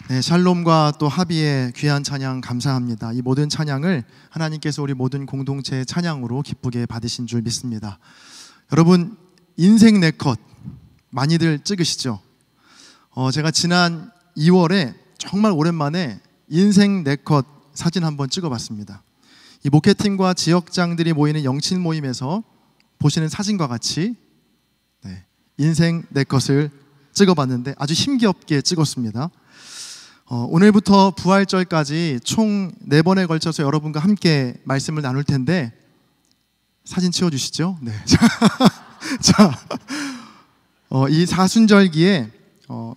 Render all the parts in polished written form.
네, 샬롬과 또 합의의 귀한 찬양 감사합니다. 이 모든 찬양을 하나님께서 우리 모든 공동체의 찬양으로 기쁘게 받으신 줄 믿습니다. 여러분, 인생 네컷 많이들 찍으시죠? 제가 지난 2월에 정말 오랜만에 인생 네컷 사진 한번 찍어봤습니다. 이 목회팀과 지역장들이 모이는 영친 모임에서 보시는 사진과 같이 인생 네컷을 찍어봤는데 아주 힘겹게 찍었습니다. 오늘부터 부활절까지 총 4번에 걸쳐서 여러분과 함께 말씀을 나눌 텐데 사진 치워주시죠. 네. 이 사순절기에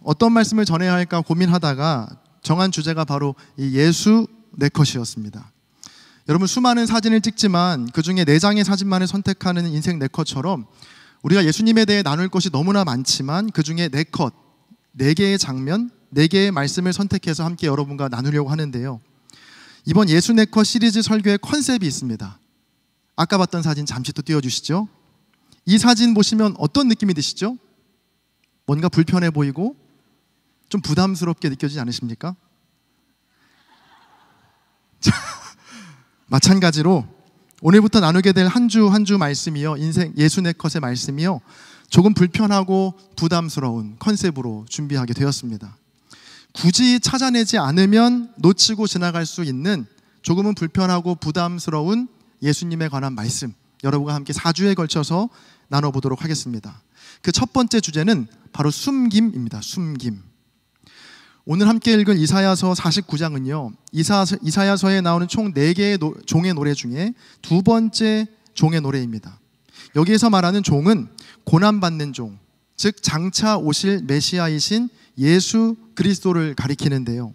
어떤 말씀을 전해야 할까 고민하다가 정한 주제가 바로 이 예수 네컷이었습니다. 여러분, 수많은 사진을 찍지만 그 중에 4장의 사진만을 선택하는 인생 네컷처럼 우리가 예수님에 대해 나눌 것이 너무나 많지만 그 중에 네컷, 4개의 장면, 4개의 말씀을 선택해서 함께 여러분과 나누려고 하는데요. 이번 예수 네컷 시리즈 설교의 컨셉이 있습니다. 아까 봤던 사진 잠시 또 띄워주시죠. 이 사진 보시면 어떤 느낌이 드시죠? 뭔가 불편해 보이고 좀 부담스럽게 느껴지지 않으십니까? 마찬가지로 오늘부터 나누게 될 한 주 한 주 말씀이요, 인생 예수 네컷의 말씀이요, 조금 불편하고 부담스러운 컨셉으로 준비하게 되었습니다. 굳이 찾아내지 않으면 놓치고 지나갈 수 있는 조금은 불편하고 부담스러운 예수님에 관한 말씀, 여러분과 함께 4주에 걸쳐서 나눠보도록 하겠습니다. 그 첫 번째 주제는 바로 숨김입니다. 숨김. 오늘 함께 읽을 이사야서 49장은요 이사야서에 나오는 총 4개의 종의 노래 중에 2번째 종의 노래입니다. 여기에서 말하는 종은 고난받는 종, 즉 장차 오실 메시아이신 예수 그리스도를 가리키는데요,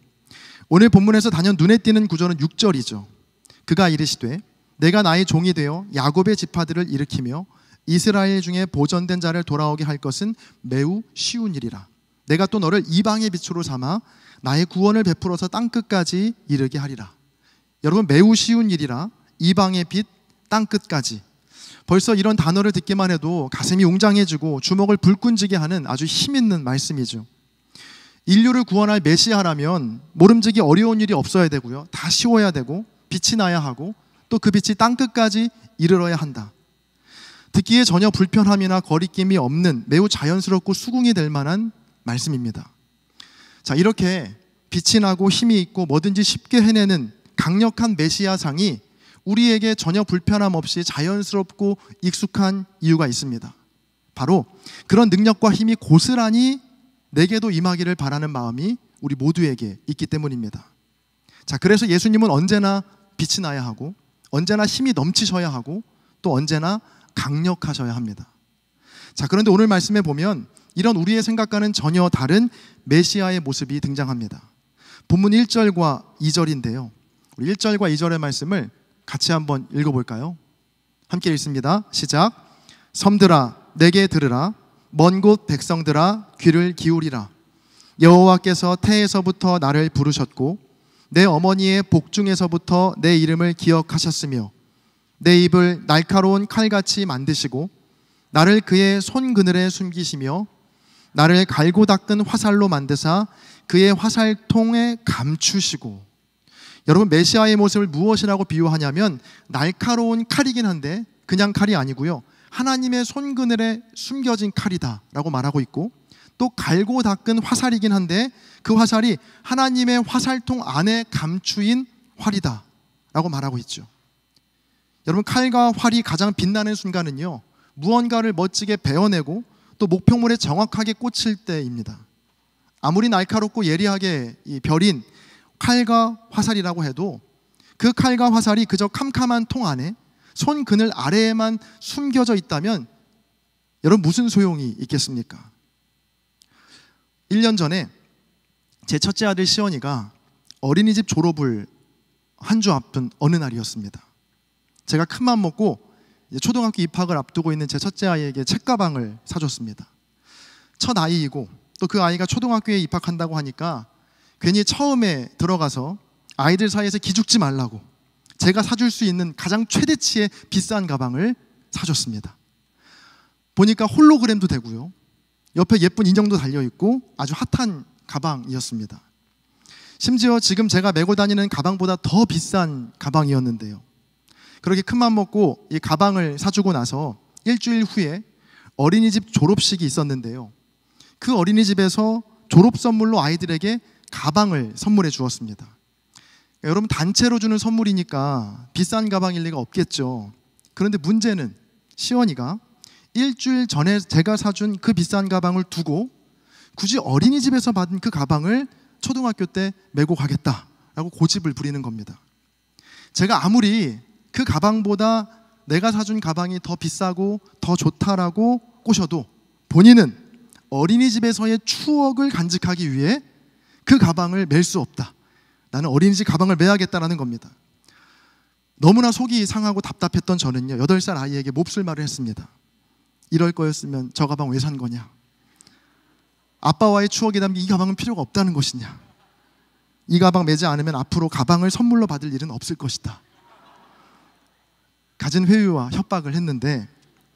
오늘 본문에서 단연 눈에 띄는 구절은 6절이죠. 그가 이르시되 내가 나의 종이 되어 야곱의 지파들을 일으키며 이스라엘 중에 보전된 자를 돌아오게 할 것은 매우 쉬운 일이라. 내가 또 너를 이방의 빛으로 삼아 나의 구원을 베풀어서 땅끝까지 이르게 하리라. 여러분, 매우 쉬운 일이라, 이방의 빛, 땅끝까지. 벌써 이런 단어를 듣기만 해도 가슴이 웅장해지고 주먹을 불끈지게 하는 아주 힘있는 말씀이죠. 인류를 구원할 메시아라면 모름지기 어려운 일이 없어야 되고요, 다 쉬워야 되고 빛이 나야 하고 또 그 빛이 땅끝까지 이르러야 한다. 듣기에 전혀 불편함이나 거리낌이 없는 매우 자연스럽고 수긍이 될 만한 말씀입니다. 자, 이렇게 빛이 나고 힘이 있고 뭐든지 쉽게 해내는 강력한 메시아상이 우리에게 전혀 불편함 없이 자연스럽고 익숙한 이유가 있습니다. 바로 그런 능력과 힘이 고스란히 내게도 임하기를 바라는 마음이 우리 모두에게 있기 때문입니다. 자, 그래서 예수님은 언제나 빛이 나야 하고 언제나 힘이 넘치셔야 하고 또 언제나 강력하셔야 합니다. 자, 그런데 오늘 말씀에 보면 이런 우리의 생각과는 전혀 다른 메시아의 모습이 등장합니다. 본문 1절과 2절인데요 우리 1절과 2절의 말씀을 같이 한번 읽어볼까요? 함께 읽습니다. 시작. 섬들아 내게 들으라, 먼 곳 백성들아 귀를 기울이라. 여호와께서 태에서부터 나를 부르셨고 내 어머니의 복중에서부터 내 이름을 기억하셨으며 내 입을 날카로운 칼같이 만드시고 나를 그의 손그늘에 숨기시며 나를 갈고 닦은 화살로 만드사 그의 화살통에 감추시고. 여러분, 메시아의 모습을 무엇이라고 비유하냐면 날카로운 칼이긴 한데 그냥 칼이 아니고요, 하나님의 손그늘에 숨겨진 칼이다 라고 말하고 있고, 또 갈고 닦은 화살이긴 한데 그 화살이 하나님의 화살통 안에 감추인 활이다 라고 말하고 있죠. 여러분, 칼과 활이 가장 빛나는 순간은요, 무언가를 멋지게 베어내고 또 목표물에 정확하게 꽂힐 때입니다. 아무리 날카롭고 예리하게 이 별인 칼과 화살이라고 해도 그 칼과 화살이 그저 캄캄한 통 안에 손 그늘 아래에만 숨겨져 있다면 여러분, 무슨 소용이 있겠습니까? 1년 전에 제 첫째 아들 시원이가 어린이집 졸업을 한 주 앞둔 어느 날이었습니다. 제가 큰맘 먹고 초등학교 입학을 앞두고 있는 제 첫째 아이에게 책가방을 사줬습니다. 첫 아이이고 또 그 아이가 초등학교에 입학한다고 하니까 괜히 처음에 들어가서 아이들 사이에서 기죽지 말라고 제가 사줄 수 있는 가장 최대치의 비싼 가방을 사줬습니다. 보니까 홀로그램도 되고요, 옆에 예쁜 인형도 달려있고 아주 핫한 가방이었습니다. 심지어 지금 제가 메고 다니는 가방보다 더 비싼 가방이었는데요. 그렇게 큰맘 먹고 이 가방을 사주고 나서 일주일 후에 어린이집 졸업식이 있었는데요. 그 어린이집에서 졸업 선물로 아이들에게 가방을 선물해 주었습니다. 여러분, 단체로 주는 선물이니까 비싼 가방일 리가 없겠죠. 그런데 문제는 시원이가 일주일 전에 제가 사준 그 비싼 가방을 두고 굳이 어린이집에서 받은 그 가방을 초등학교 때 메고 가겠다라고 고집을 부리는 겁니다. 제가 아무리 그 가방보다 내가 사준 가방이 더 비싸고 더 좋다라고 꼬셔도 본인은 어린이집에서의 추억을 간직하기 위해 그 가방을 멜 수 없다. 나는 어린이집 가방을 매야겠다라는 겁니다. 너무나 속이 상하고 답답했던 저는요, 8살 아이에게 몹쓸 말을 했습니다. 이럴 거였으면 저 가방 왜 산 거냐? 아빠와의 추억이 담긴 이 가방은 필요가 없다는 것이냐? 이 가방 매지 않으면 앞으로 가방을 선물로 받을 일은 없을 것이다. 갖은 회유와 협박을 했는데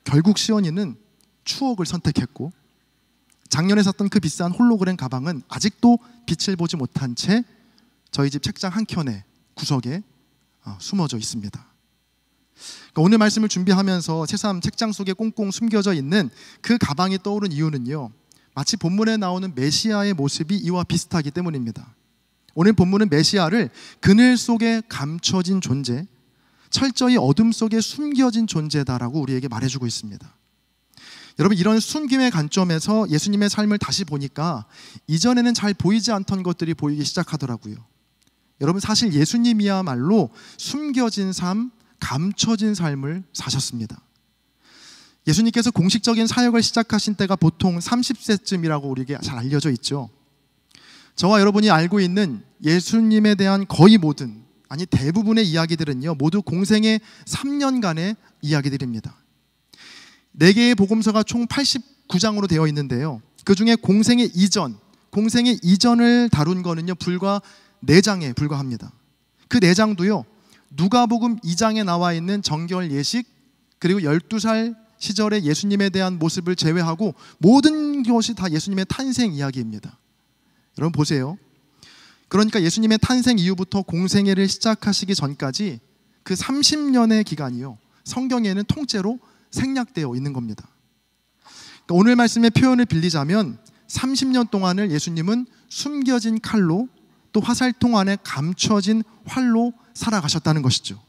결국 시원이는 추억을 선택했고, 작년에 샀던 그 비싼 홀로그램 가방은 아직도 빛을 보지 못한 채 저희 집 책장 한켠에 구석에 숨어져 있습니다. 그러니까 오늘 말씀을 준비하면서 새삼 책장 속에 꽁꽁 숨겨져 있는 그 가방이 떠오른 이유는요, 마치 본문에 나오는 메시아의 모습이 이와 비슷하기 때문입니다. 오늘 본문은 메시아를 그늘 속에 감춰진 존재, 철저히 어둠 속에 숨겨진 존재다라고 우리에게 말해주고 있습니다. 여러분, 이런 숨김의 관점에서 예수님의 삶을 다시 보니까 이전에는 잘 보이지 않던 것들이 보이기 시작하더라고요. 여러분, 사실 예수님이야말로 숨겨진 삶, 감춰진 삶을 사셨습니다. 예수님께서 공식적인 사역을 시작하신 때가 보통 30세쯤이라고 우리에게 잘 알려져 있죠. 저와 여러분이 알고 있는 예수님에 대한 거의 모든, 아니 대부분의 이야기들은요, 모두 공생의 3년간의 이야기들입니다. 4개의 복음서가 총 89장으로 되어 있는데요, 그 중에 공생의 이전을 다룬 거는요 불과 4장에 불과합니다. 그 4장도요 누가복음 2장에 나와 있는 정결 예식, 그리고 12살 시절의 예수님에 대한 모습을 제외하고 모든 것이 다 예수님의 탄생 이야기입니다. 여러분 보세요. 그러니까 예수님의 탄생 이후부터 공생애를 시작하시기 전까지 그 30년의 기간이요, 성경에는 통째로 생략되어 있는 겁니다. 그러니까 오늘 말씀의 표현을 빌리자면 30년 동안을 예수님은 숨겨진 칼로, 또 화살통 안에 감춰진 활로 살아가셨다는 것이죠.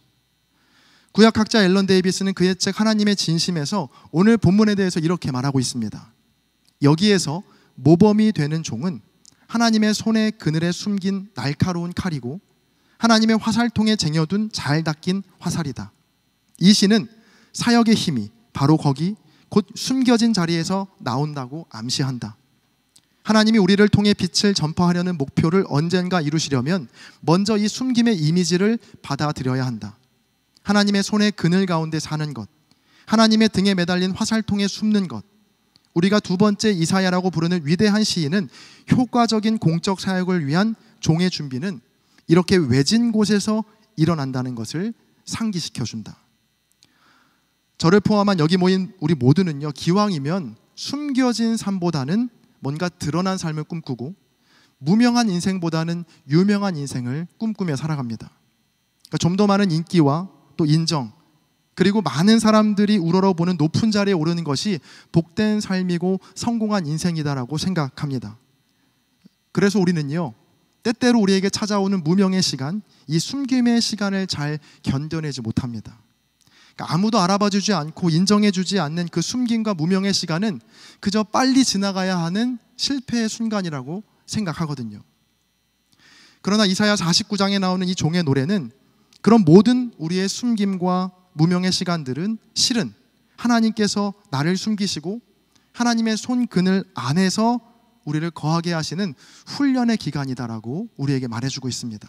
구약학자 앨런 데이비스는 그의 책 하나님의 진심에서 오늘 본문에 대해서 이렇게 말하고 있습니다. 여기에서 모범이 되는 종은 하나님의 손의 그늘에 숨긴 날카로운 칼이고 하나님의 화살통에 쟁여둔 잘 닦인 화살이다. 이 시는 사역의 힘이 바로 거기 곧 숨겨진 자리에서 나온다고 암시한다. 하나님이 우리를 통해 빛을 전파하려는 목표를 언젠가 이루시려면 먼저 이 숨김의 이미지를 받아들여야 한다. 하나님의 손의 그늘 가운데 사는 것, 하나님의 등에 매달린 화살통에 숨는 것, 우리가 두 번째 이사야라고 부르는 위대한 시인은 효과적인 공적 사역을 위한 종의 준비는 이렇게 외진 곳에서 일어난다는 것을 상기시켜준다. 저를 포함한 여기 모인 우리 모두는요, 기왕이면 숨겨진 삶보다는 뭔가 드러난 삶을 꿈꾸고 무명한 인생보다는 유명한 인생을 꿈꾸며 살아갑니다. 그러니까 좀 더 많은 인기와 또 인정, 그리고 많은 사람들이 우러러보는 높은 자리에 오르는 것이 복된 삶이고 성공한 인생이다라고 생각합니다. 그래서 우리는요, 때때로 우리에게 찾아오는 무명의 시간, 이 숨김의 시간을 잘 견뎌내지 못합니다. 그러니까 아무도 알아봐주지 않고 인정해주지 않는 그 숨김과 무명의 시간은 그저 빨리 지나가야 하는 실패의 순간이라고 생각하거든요. 그러나 이사야 49장에 나오는 이 종의 노래는 그런 모든 우리의 숨김과 무명의 시간들은 실은 하나님께서 나를 숨기시고 하나님의 손 그늘 안에서 우리를 거하게 하시는 훈련의 기간이다라고 우리에게 말해주고 있습니다.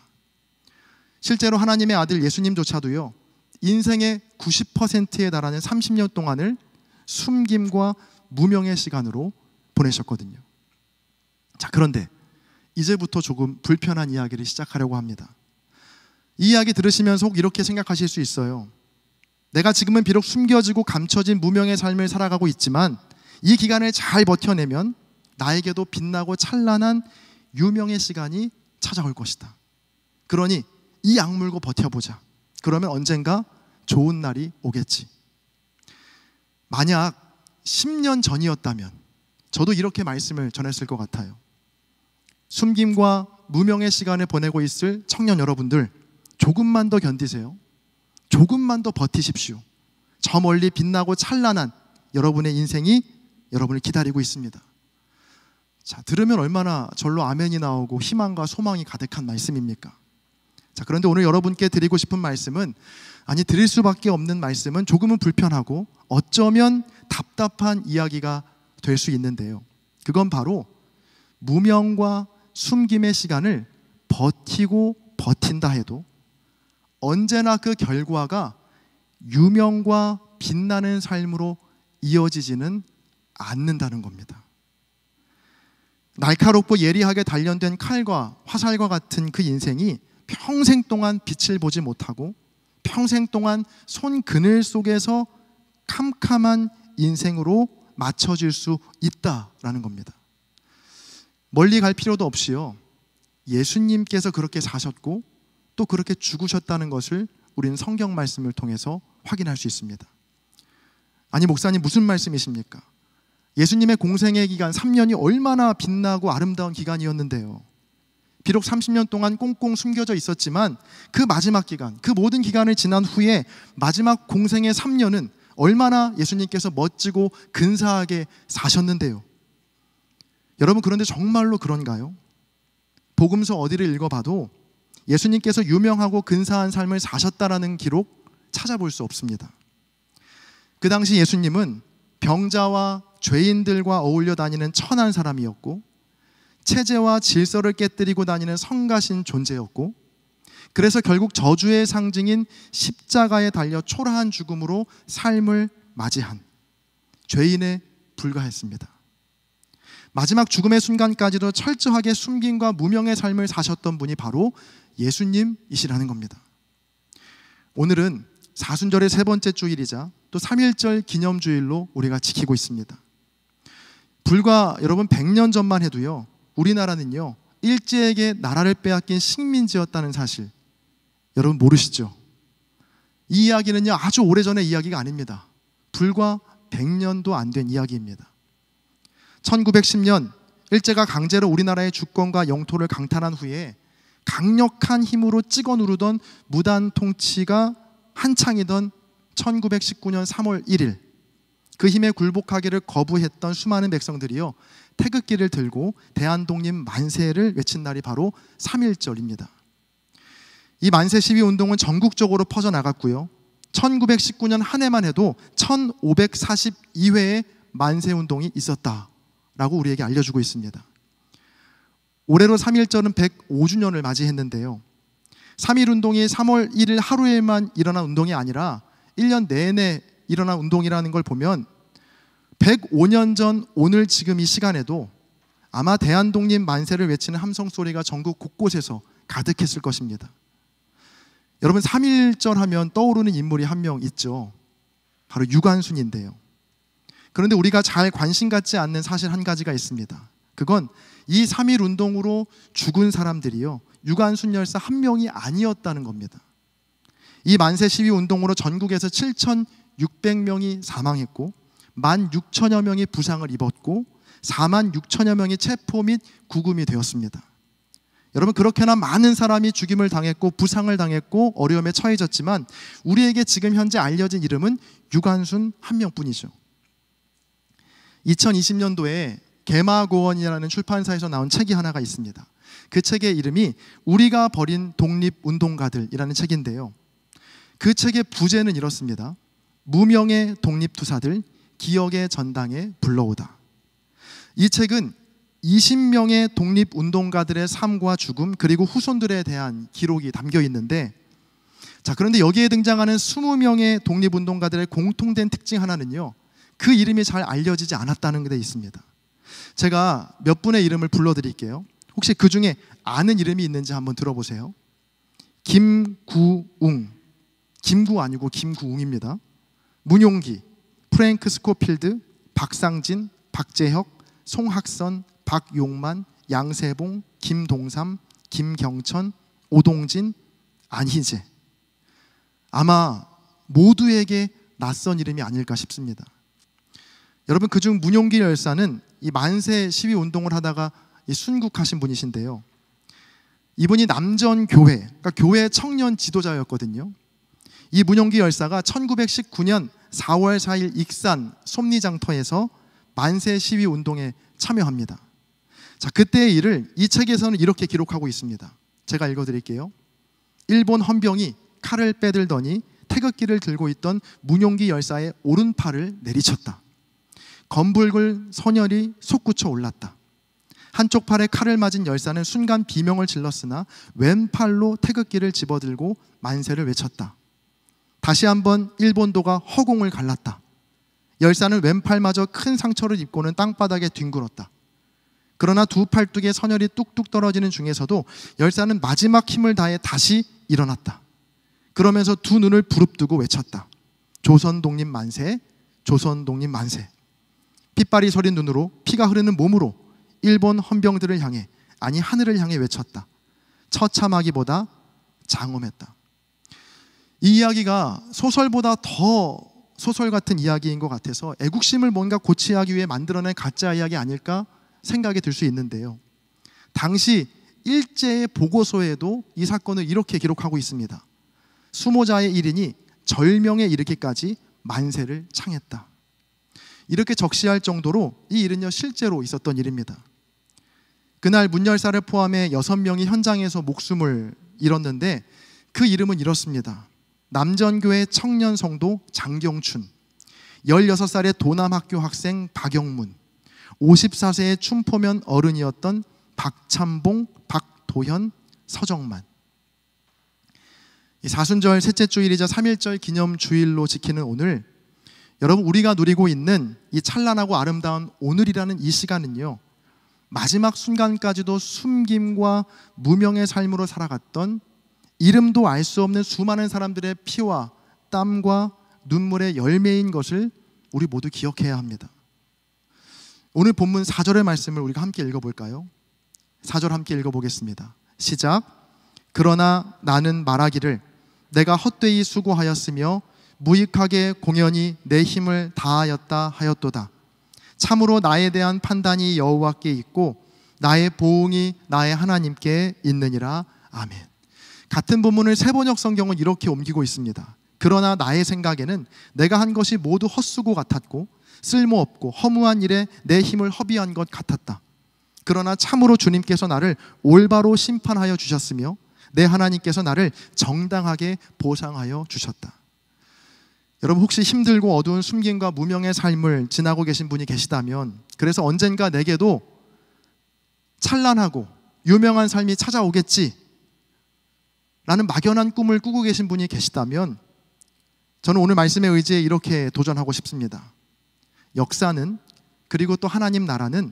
실제로 하나님의 아들 예수님조차도요, 인생의 90%에 달하는 30년 동안을 숨김과 무명의 시간으로 보내셨거든요. 자, 그런데 이제부터 조금 불편한 이야기를 시작하려고 합니다. 이 이야기 들으시면서 혹 이렇게 생각하실 수 있어요. 내가 지금은 비록 숨겨지고 감춰진 무명의 삶을 살아가고 있지만 이 기간을 잘 버텨내면 나에게도 빛나고 찬란한 유명의 시간이 찾아올 것이다. 그러니 이 악물고 버텨보자. 그러면 언젠가 좋은 날이 오겠지. 만약 10년 전이었다면 저도 이렇게 말씀을 전했을 것 같아요. 숨김과 무명의 시간을 보내고 있을 청년 여러분들, 조금만 더 견디세요. 조금만 더 버티십시오. 저 멀리 빛나고 찬란한 여러분의 인생이 여러분을 기다리고 있습니다. 자, 들으면 얼마나 절로 아멘이 나오고 희망과 소망이 가득한 말씀입니까? 자, 그런데 오늘 여러분께 드리고 싶은 말씀은, 아니 드릴 수밖에 없는 말씀은 조금은 불편하고 어쩌면 답답한 이야기가 될 수 있는데요. 그건 바로 무명과 숨김의 시간을 버티고 버틴다 해도 언제나 그 결과가 유명과 빛나는 삶으로 이어지지는 않는다는 겁니다. 날카롭고 예리하게 단련된 칼과 화살과 같은 그 인생이 평생 동안 빛을 보지 못하고 평생 동안 손 그늘 속에서 캄캄한 인생으로 맞춰질 수 있다라는 겁니다. 멀리 갈 필요도 없이요, 예수님께서 그렇게 사셨고 또 그렇게 죽으셨다는 것을 우리는 성경 말씀을 통해서 확인할 수 있습니다. 아니 목사님 무슨 말씀이십니까? 예수님의 공생의 기간 3년이 얼마나 빛나고 아름다운 기간이었는데요. 비록 30년 동안 꽁꽁 숨겨져 있었지만 그 마지막 기간, 그 모든 기간을 지난 후에 마지막 공생의 3년은 얼마나 예수님께서 멋지고 근사하게 사셨는데요. 여러분, 그런데 정말로 그런가요? 복음서 어디를 읽어봐도 예수님께서 유명하고 근사한 삶을 사셨다라는 기록 찾아볼 수 없습니다. 그 당시 예수님은 병자와 죄인들과 어울려 다니는 천한 사람이었고 체제와 질서를 깨뜨리고 다니는 성가신 존재였고, 그래서 결국 저주의 상징인 십자가에 달려 초라한 죽음으로 삶을 맞이한 죄인에 불과했습니다. 마지막 죽음의 순간까지도 철저하게 숨김과 무명의 삶을 사셨던 분이 바로 예수님이시라는 겁니다. 오늘은 사순절의 세 번째 주일이자 또 3.1절 기념주일로 우리가 지키고 있습니다. 불과 여러분 100년 전만 해도요, 우리나라는요 일제에게 나라를 빼앗긴 식민지였다는 사실 여러분 모르시죠? 이 이야기는요 아주 오래전의 이야기가 아닙니다. 불과 100년도 안 된 이야기입니다. 1910년 일제가 강제로 우리나라의 주권과 영토를 강탈한 후에 강력한 힘으로 찍어 누르던 무단 통치가 한창이던 1919년 3월 1일, 그 힘에 굴복하기를 거부했던 수많은 백성들이요 태극기를 들고 대한독립 만세를 외친 날이 바로 3.1절입니다. 이 만세 시위 운동은 전국적으로 퍼져나갔고요, 1919년 한 해만 해도 1542회의 만세 운동이 있었다라고 우리에게 알려주고 있습니다. 올해로 3.1절은 105주년을 맞이했는데요, 3.1 운동이 3월 1일 하루에만 일어난 운동이 아니라 1년 내내 일어난 운동이라는 걸 보면 105년 전 오늘 지금 이 시간에도 아마 대한독립 만세를 외치는 함성 소리가 전국 곳곳에서 가득했을 것입니다. 여러분, 3.1절 하면 떠오르는 인물이 한 명 있죠. 바로 유관순인데요. 그런데 우리가 잘 관심 갖지 않는 사실 한 가지가 있습니다. 그건 이 3.1 운동으로 죽은 사람들이요 유관순 열사 한 명이 아니었다는 겁니다. 이 만세 시위 운동으로 전국에서 7,600명이 사망했고 16,000여 명이 부상을 입었고 46,000여 명이 체포 및 구금이 되었습니다. 여러분, 그렇게나 많은 사람이 죽임을 당했고 부상을 당했고 어려움에 처해졌지만 우리에게 지금 현재 알려진 이름은 유관순 한 명뿐이죠. 2020년도에 개마고원이라는 출판사에서 나온 책이 하나가 있습니다. 그 책의 이름이 우리가 버린 독립운동가들이라는 책인데요, 그 책의 부제는 이렇습니다. 무명의 독립투사들 기억의 전당에 불러오다. 이 책은 20명의 독립운동가들의 삶과 죽음 그리고 후손들에 대한 기록이 담겨 있는데, 자, 그런데 여기에 등장하는 20명의 독립운동가들의 공통된 특징 하나는요, 그 이름이 잘 알려지지 않았다는 데 있습니다. 제가 몇 분의 이름을 불러드릴게요. 혹시 그 중에 아는 이름이 있는지 한번 들어보세요. 김구웅, 김구 아니고 김구웅입니다. 문용기, 프랭크 스코필드, 박상진, 박재혁, 송학선, 박용만, 양세봉, 김동삼, 김경천, 오동진, 안희재. 아마 모두에게 낯선 이름이 아닐까 싶습니다. 여러분, 그중 문용기 열사는 이 만세 시위 운동을 하다가 순국하신 분이신데요. 이분이 남전교회, 그러니까 교회 청년 지도자였거든요. 이 문용기 열사가 1919년 4월 4일 익산 솜리장터에서 만세 시위 운동에 참여합니다. 자, 그때의 일을 이 책에서는 이렇게 기록하고 있습니다. 제가 읽어드릴게요. 일본 헌병이 칼을 빼들더니 태극기를 들고 있던 문용기 열사의 오른팔을 내리쳤다. 검붉은 선열이 솟구쳐 올랐다. 한쪽 팔에 칼을 맞은 열사는 순간 비명을 질렀으나 왼팔로 태극기를 집어들고 만세를 외쳤다. 다시 한번 일본도가 허공을 갈랐다. 열사는 왼팔마저 큰 상처를 입고는 땅바닥에 뒹굴었다. 그러나 두 팔뚝에 선열이 뚝뚝 떨어지는 중에서도 열사는 마지막 힘을 다해 다시 일어났다. 그러면서 두 눈을 부릅뜨고 외쳤다. 조선 독립 만세, 조선 독립 만세. 핏발이 서린 눈으로 피가 흐르는 몸으로 일본 헌병들을 향해, 아니 하늘을 향해 외쳤다. 처참하기보다 장엄했다. 이 이야기가 소설보다 더 소설 같은 이야기인 것 같아서 애국심을 뭔가 고취하기 위해 만들어낸 가짜 이야기 아닐까 생각이 들 수 있는데요. 당시 일제의 보고서에도 이 사건을 이렇게 기록하고 있습니다. 수모자의 1인이 절명에 이르기까지 만세를 창했다. 이렇게 적시할 정도로 이 일은요 실제로 있었던 일입니다. 그날 문 열사를 포함해 6명이 현장에서 목숨을 잃었는데 그 이름은 이렇습니다. 남전교회 청년 성도 장경춘, 16살의 도남학교 학생 박영문, 54세의 춘포면 어른이었던 박참봉, 박도현, 서정만. 이 사순절 셋째 주일이자 3.1절 기념 주일로 지키는 오늘, 여러분 우리가 누리고 있는 이 찬란하고 아름다운 오늘이라는 이 시간은요, 마지막 순간까지도 숨김과 무명의 삶으로 살아갔던 이름도 알 수 없는 수많은 사람들의 피와 땀과 눈물의 열매인 것을 우리 모두 기억해야 합니다. 오늘 본문 4절의 말씀을 우리가 함께 읽어볼까요? 4절 함께 읽어보겠습니다. 시작. 그러나 나는 말하기를 내가 헛되이 수고하였으며 무익하게 공연히 내 힘을 다하였다 하였도다. 참으로 나에 대한 판단이 여호와께 있고 나의 보응이 나의 하나님께 있느니라. 아멘. 같은 본문을 세번역 성경은 이렇게 옮기고 있습니다. 그러나 나의 생각에는 내가 한 것이 모두 헛수고 같았고 쓸모없고 허무한 일에 내 힘을 허비한 것 같았다. 그러나 참으로 주님께서 나를 올바로 심판하여 주셨으며 내 하나님께서 나를 정당하게 보상하여 주셨다. 여러분 혹시 힘들고 어두운 숨김과 무명의 삶을 지나고 계신 분이 계시다면, 그래서 언젠가 내게도 찬란하고 유명한 삶이 찾아오겠지 라는 막연한 꿈을 꾸고 계신 분이 계시다면 저는 오늘 말씀의 의지에 이렇게 도전하고 싶습니다. 역사는, 그리고 또 하나님 나라는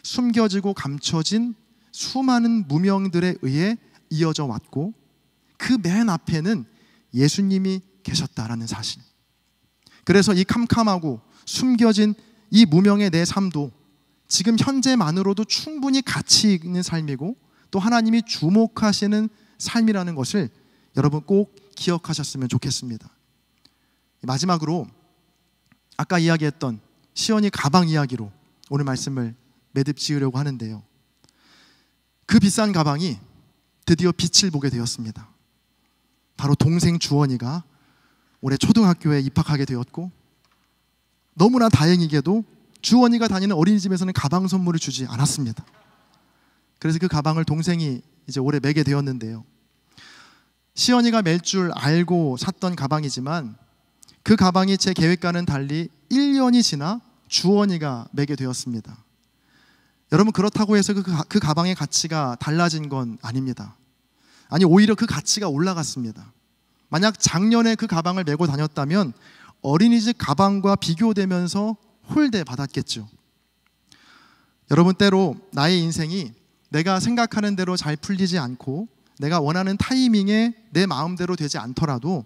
숨겨지고 감춰진 수많은 무명들에 의해 이어져 왔고 그 맨 앞에는 예수님이 계셨다라는 사실. 그래서 이 캄캄하고 숨겨진 이 무명의 내 삶도 지금 현재만으로도 충분히 가치 있는 삶이고 또 하나님이 주목하시는 삶이라는 것을 여러분 꼭 기억하셨으면 좋겠습니다. 마지막으로 아까 이야기했던 시연이 가방 이야기로 오늘 말씀을 매듭 지으려고 하는데요. 그 비싼 가방이 드디어 빛을 보게 되었습니다. 바로 동생 주원이가 올해 초등학교에 입학하게 되었고, 너무나 다행이게도 주원이가 다니는 어린이집에서는 가방 선물을 주지 않았습니다. 그래서 그 가방을 동생이 이제 올해 매게 되었는데요. 시연이가 맬 줄 알고 샀던 가방이지만 그 가방이 제 계획과는 달리 1년이 지나 주원이가 매게 되었습니다. 여러분 그렇다고 해서 그 가방의 가치가 달라진 건 아닙니다. 아니 오히려 그 가치가 올라갔습니다. 만약 작년에 그 가방을 메고 다녔다면 어린이집 가방과 비교되면서 홀대 받았겠죠. 여러분 때로 나의 인생이 내가 생각하는 대로 잘 풀리지 않고 내가 원하는 타이밍에 내 마음대로 되지 않더라도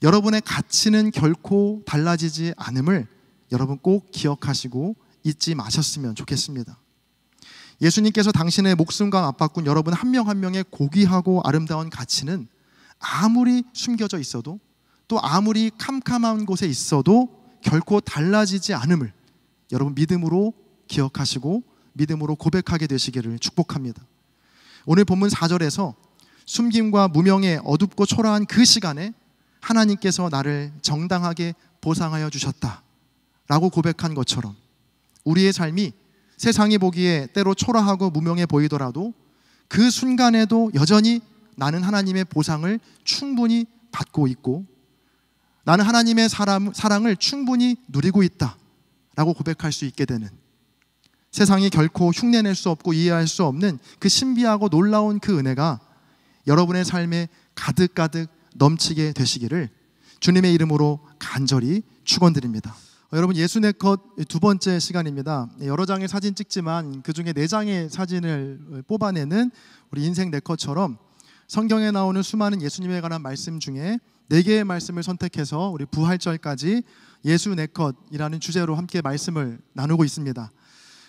여러분의 가치는 결코 달라지지 않음을 여러분 꼭 기억하시고 잊지 마셨으면 좋겠습니다. 예수님께서 당신의 목숨과 맞바꾼 여러분 한 명 한 명의 고귀하고 아름다운 가치는 아무리 숨겨져 있어도 또 아무리 캄캄한 곳에 있어도 결코 달라지지 않음을 여러분 믿음으로 기억하시고 믿음으로 고백하게 되시기를 축복합니다. 오늘 본문 4절에서 숨김과 무명의 어둡고 초라한 그 시간에 하나님께서 나를 정당하게 보상하여 주셨다 라고 고백한 것처럼 우리의 삶이 세상이 보기에 때로 초라하고 무명해 보이더라도 그 순간에도 여전히 나는 하나님의 보상을 충분히 받고 있고 나는 하나님의 사랑을 충분히 누리고 있다 라고 고백할 수 있게 되는, 세상이 결코 흉내낼 수 없고 이해할 수 없는 그 신비하고 놀라운 그 은혜가 여러분의 삶에 가득가득 넘치게 되시기를 주님의 이름으로 간절히 축원드립니다. 여러분, 예수네컷 두 번째 시간입니다. 여러 장의 사진 찍지만 그 중에 4장의 사진을 뽑아내는 우리 인생 네컷처럼 성경에 나오는 수많은 예수님에 관한 말씀 중에 4개의 말씀을 선택해서 우리 부활절까지 예수네컷이라는 주제로 함께 말씀을 나누고 있습니다.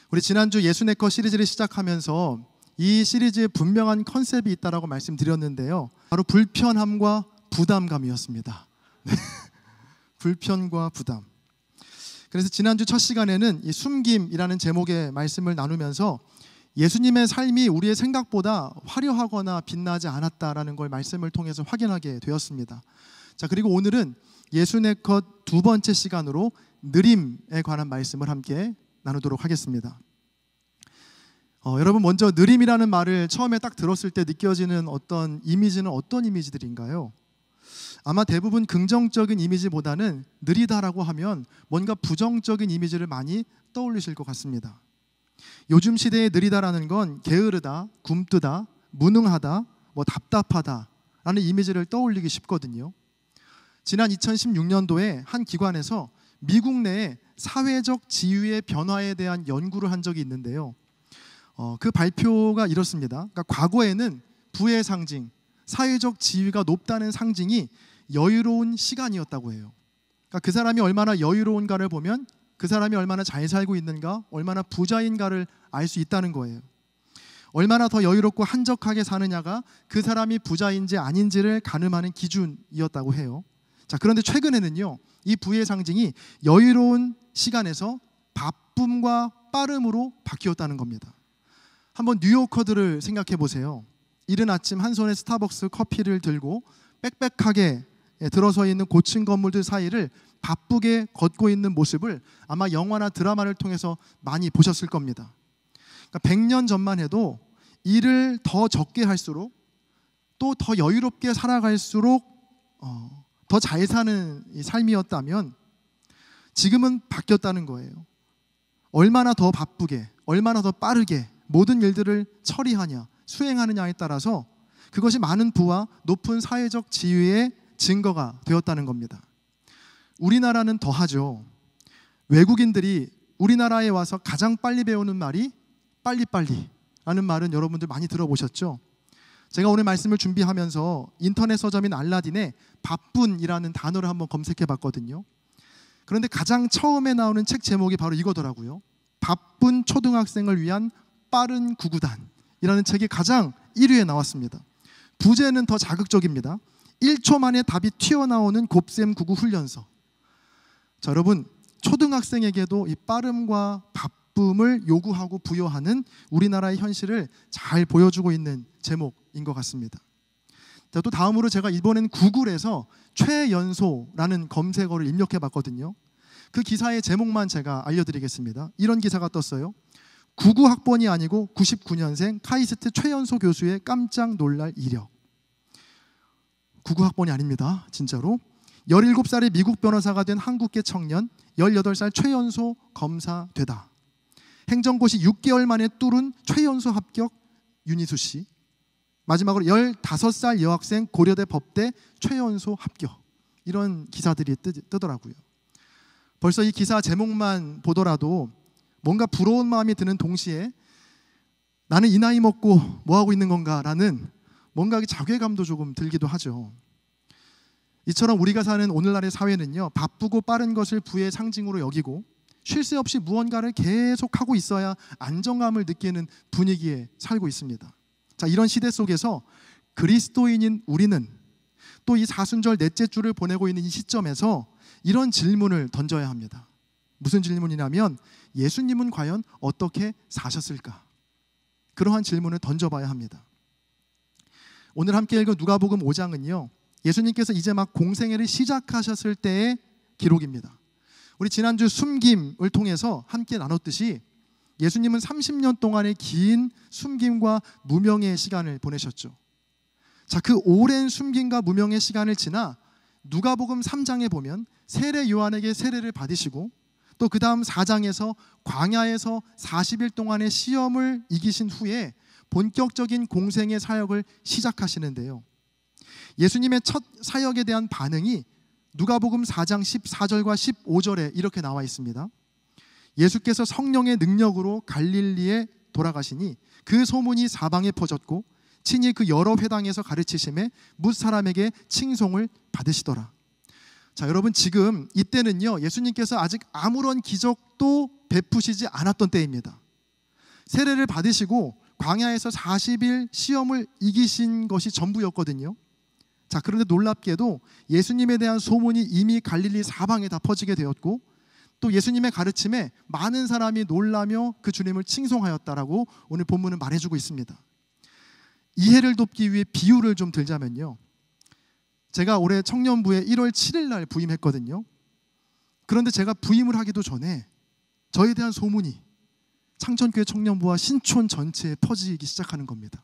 우리 지난주 예수네컷 시리즈를 시작하면서 이 시리즈에 분명한 컨셉이 있다라고 말씀드렸는데요, 바로 불편함과 부담감이었습니다. 불편과 부담. 그래서 지난주 첫 시간에는 이 숨김이라는 제목의 말씀을 나누면서 예수님의 삶이 우리의 생각보다 화려하거나 빛나지 않았다라는 걸 말씀을 통해서 확인하게 되었습니다. 자, 그리고 오늘은 예수네컷 두 번째 시간으로 느림에 관한 말씀을 함께 나누도록 하겠습니다. 여러분, 먼저 느림이라는 말을 처음에 딱 들었을 때 느껴지는 어떤 이미지는 어떤 이미지들인가요? 아마 대부분 긍정적인 이미지보다는 느리다라고 하면 뭔가 부정적인 이미지를 많이 떠올리실 것 같습니다. 요즘 시대에 느리다라는 건 게으르다, 굼뜨다, 무능하다, 답답하다라는 이미지를 떠올리기 쉽거든요. 지난 2016년도에 한 기관에서 미국 내에 사회적 지위의 변화에 대한 연구를 한 적이 있는데요. 그 발표가 이렇습니다. 그러니까 과거에는 부의 상징, 사회적 지위가 높다는 상징이 여유로운 시간이었다고 해요. 그러니까 그 사람이 얼마나 여유로운가를 보면 그 사람이 얼마나 잘 살고 있는가, 얼마나 부자인가를 알 수 있다는 거예요. 얼마나 더 여유롭고 한적하게 사느냐가 그 사람이 부자인지 아닌지를 가늠하는 기준이었다고 해요. 자, 그런데 최근에는요, 이 부의 상징이 여유로운 시간에서 바쁨과 빠름으로 바뀌었다는 겁니다. 한번 뉴요커들을 생각해 보세요. 이른 아침 한 손에 스타벅스 커피를 들고 빽빽하게 들어서 있는 고층 건물들 사이를 바쁘게 걷고 있는 모습을 아마 영화나 드라마를 통해서 많이 보셨을 겁니다. 그러니까 100년 전만 해도 일을 더 적게 할수록 또 더 여유롭게 살아갈수록 더 잘 사는 삶이었다면 지금은 바뀌었다는 거예요. 얼마나 더 바쁘게, 얼마나 더 빠르게 모든 일들을 처리하냐, 수행하느냐에 따라서 그것이 많은 부와 높은 사회적 지위의 증거가 되었다는 겁니다. 우리나라는 더하죠. 외국인들이 우리나라에 와서 가장 빨리 배우는 말이 빨리빨리 라는 말은 여러분들 많이 들어보셨죠? 제가 오늘 말씀을 준비하면서 인터넷 서점인 알라딘에 바쁜이라는 단어를 한번 검색해 봤거든요. 그런데 가장 처음에 나오는 책 제목이 바로 이거더라고요. 바쁜 초등학생을 위한 빠른 구구단이라는 책이 가장 1위에 나왔습니다. 부제는 더 자극적입니다. 1초 만에 답이 튀어나오는 곱셈 구구 훈련서. 자, 여러분, 초등학생에게도 이 빠름과 바쁨을 요구하고 부여하는 우리나라의 현실을 잘 보여주고 있는 제목인 것 같습니다. 자, 또 다음으로 제가 이번엔 구글에서 최연소라는 검색어를 입력해 봤거든요. 그 기사의 제목만 제가 알려드리겠습니다. 이런 기사가 떴어요. 99 학번이 아니고 99년생 카이스트 최연소 교수의 깜짝 놀랄 이력. 99 학번이 아닙니다. 진짜로. 17살의 미국 변호사가 된 한국계 청년, 18살 최연소 검사 되다. 행정고시 6개월 만에 뚫은 최연소 합격 윤희수 씨. 마지막으로 15살 여학생 고려대 법대 최연소 합격. 이런 기사들이 뜨더라고요. 벌써 이 기사 제목만 보더라도 뭔가 부러운 마음이 드는 동시에 나는 이 나이 먹고 뭐하고 있는 건가라는 뭔가 자괴감도 조금 들기도 하죠. 이처럼 우리가 사는 오늘날의 사회는요, 바쁘고 빠른 것을 부의 상징으로 여기고 쉴 새 없이 무언가를 계속하고 있어야 안정감을 느끼는 분위기에 살고 있습니다. 자, 이런 시대 속에서 그리스도인인 우리는 또 이 사순절 넷째 주를 보내고 있는 이 시점에서 이런 질문을 던져야 합니다. 무슨 질문이냐면 예수님은 과연 어떻게 사셨을까? 그러한 질문을 던져봐야 합니다. 오늘 함께 읽은 누가복음 5장은요, 예수님께서 이제 막 공생애를 시작하셨을 때의 기록입니다. 우리 지난주 숨김을 통해서 함께 나눴듯이 예수님은 30년 동안의 긴 숨김과 무명의 시간을 보내셨죠. 자, 그 오랜 숨김과 무명의 시간을 지나 누가복음 3장에 보면 세례 요한에게 세례를 받으시고 또 그 다음 4장에서 광야에서 40일 동안의 시험을 이기신 후에 본격적인 공생의 사역을 시작하시는데요, 예수님의 첫 사역에 대한 반응이 누가복음 4장 14절과 15절에 이렇게 나와 있습니다. 예수께서 성령의 능력으로 갈릴리에 돌아가시니 그 소문이 사방에 퍼졌고 친히 그 여러 회당에서 가르치심에 뭇 사람에게 칭송을 받으시더라. 자, 여러분, 지금 이때는요, 예수님께서 아직 아무런 기적도 베푸시지 않았던 때입니다. 세례를 받으시고 광야에서 40일 시험을 이기신 것이 전부였거든요. 자, 그런데 놀랍게도 예수님에 대한 소문이 이미 갈릴리 사방에 다 퍼지게 되었고 또 예수님의 가르침에 많은 사람이 놀라며 그 주님을 칭송하였다라고 오늘 본문은 말해주고 있습니다. 이해를 돕기 위해 비유를 좀 들자면요, 제가 올해 청년부에 1월 7일 날 부임했거든요. 그런데 제가 부임을 하기도 전에 저에 대한 소문이 창천교회 청년부와 신촌 전체에 퍼지기 시작하는 겁니다.